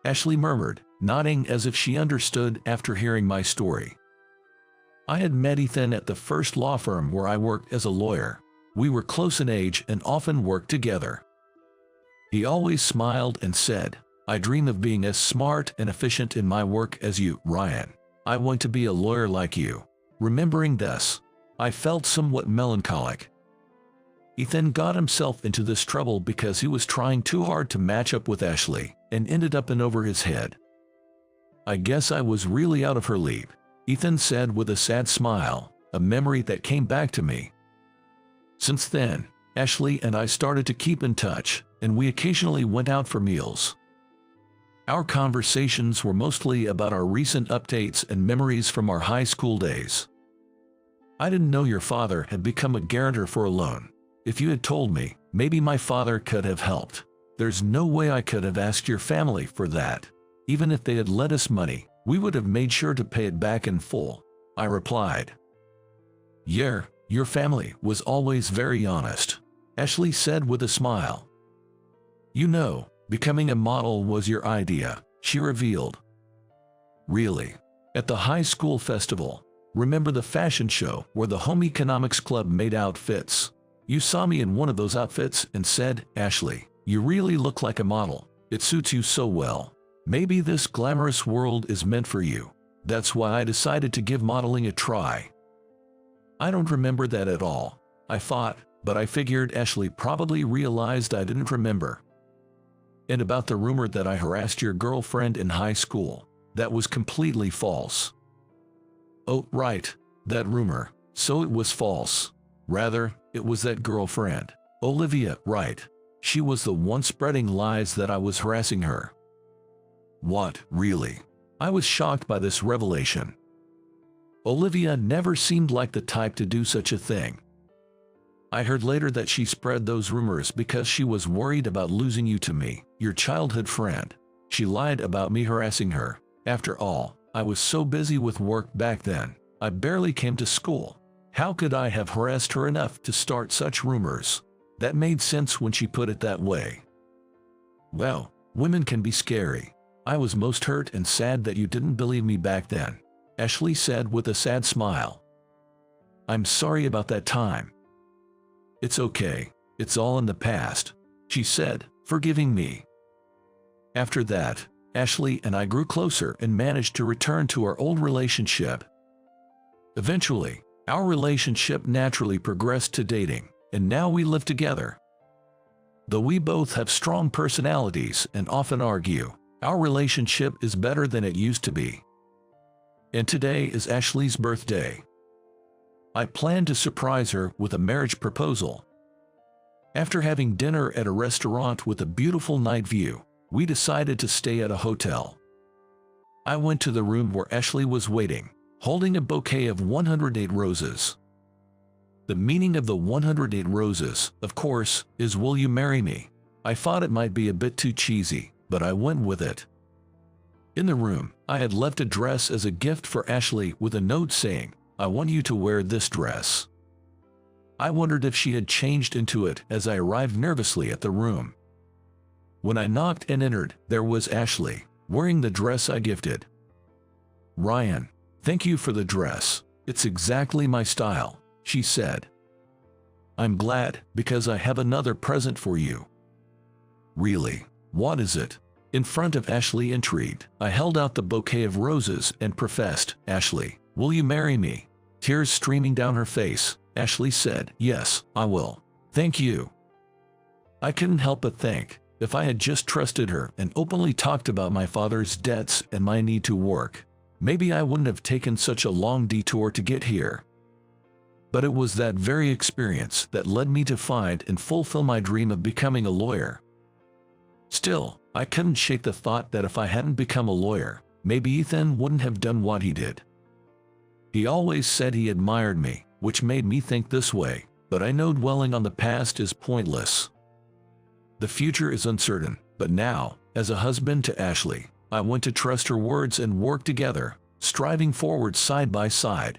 A: Ashley murmured, nodding as if she understood after hearing my story. I had met Ethan at the first law firm where I worked as a lawyer. We were close in age and often worked together. He always smiled and said, "I dream of being as smart and efficient in my work as you, Ryan. I want to be a lawyer like you." Remembering this, I felt somewhat melancholic. Ethan got himself into this trouble because he was trying too hard to match up with Ashley and ended up in over his head. "I guess I was really out of her league," Ethan said with a sad smile, a memory that came back to me. Since then, Ashley and I started to keep in touch, and we occasionally went out for meals. Our conversations were mostly about our recent updates and memories from our high school days. "I didn't know your father had become a guarantor for a loan. If you had told me, maybe my father could have helped. There's no way I could have asked your family for that. Even if they had lent us money, we would have made sure to pay it back in full," I replied. "Yeah, your family was always very honest," Ashley said with a smile. "You know, becoming a model was your idea," she revealed. "Really? At the high school festival, remember the fashion show where the home economics club made outfits? You saw me in one of those outfits and said, 'Ashley, you really look like a model.' It suits you so well. Maybe this glamorous world is meant for you. That's why I decided to give modeling a try. I don't remember that at all, I thought, but I figured Ashley probably realized I didn't remember. And about the rumor that I harassed your girlfriend in high school, that was completely false. Oh, right, that rumor. So it was false. Rather, it was that girlfriend, Olivia, right. She was the one spreading lies that I was harassing her. What, really? I was shocked by this revelation. Olivia never seemed like the type to do such a thing. I heard later that she spread those rumors because she was worried about losing you to me, your childhood friend. She lied about me harassing her. After all, I was so busy with work back then, I barely came to school. How could I have harassed her enough to start such rumors? That made sense when she put it that way. Well, women can be scary. I was most hurt and sad that you didn't believe me back then, Ashley said with a sad smile. I'm sorry about that time. It's okay, it's all in the past, she said, forgiving me. After that, Ashley and I grew closer and managed to return to our old relationship. Eventually, our relationship naturally progressed to dating, and now we live together. Though we both have strong personalities and often argue, our relationship is better than it used to be. And today is Ashley's birthday. I plan to surprise her with a marriage proposal. After having dinner at a restaurant with a beautiful night view, we decided to stay at a hotel. I went to the room where Ashley was waiting, holding a bouquet of 108 roses. The meaning of the 108 roses, of course, is "Will you marry me?" I thought it might be a bit too cheesy, but I went with it. In the room, I had left a dress as a gift for Ashley with a note saying, "I want you to wear this dress." I wondered if she had changed into it as I arrived nervously at the room. When I knocked and entered, there was Ashley, wearing the dress I gifted. "Ryan, thank you for the dress. It's exactly my style," she said. "I'm glad, because I have another present for you." "Really? What is it?" In front of Ashley, intrigued, I held out the bouquet of roses and professed, "Ashley, will you marry me?" Tears streaming down her face, Ashley said, "Yes, I will. Thank you." I couldn't help but think, if I had just trusted her and openly talked about my father's debts and my need to work, maybe I wouldn't have taken such a long detour to get here. But it was that very experience that led me to find and fulfill my dream of becoming a lawyer. Still, I couldn't shake the thought that if I hadn't become a lawyer, maybe Ethan wouldn't have done what he did. He always said he admired me, which made me think this way, but I know dwelling on the past is pointless. The future is uncertain, but now, as a husband to Ashley, I want to trust her words and work together, striving forward side by side.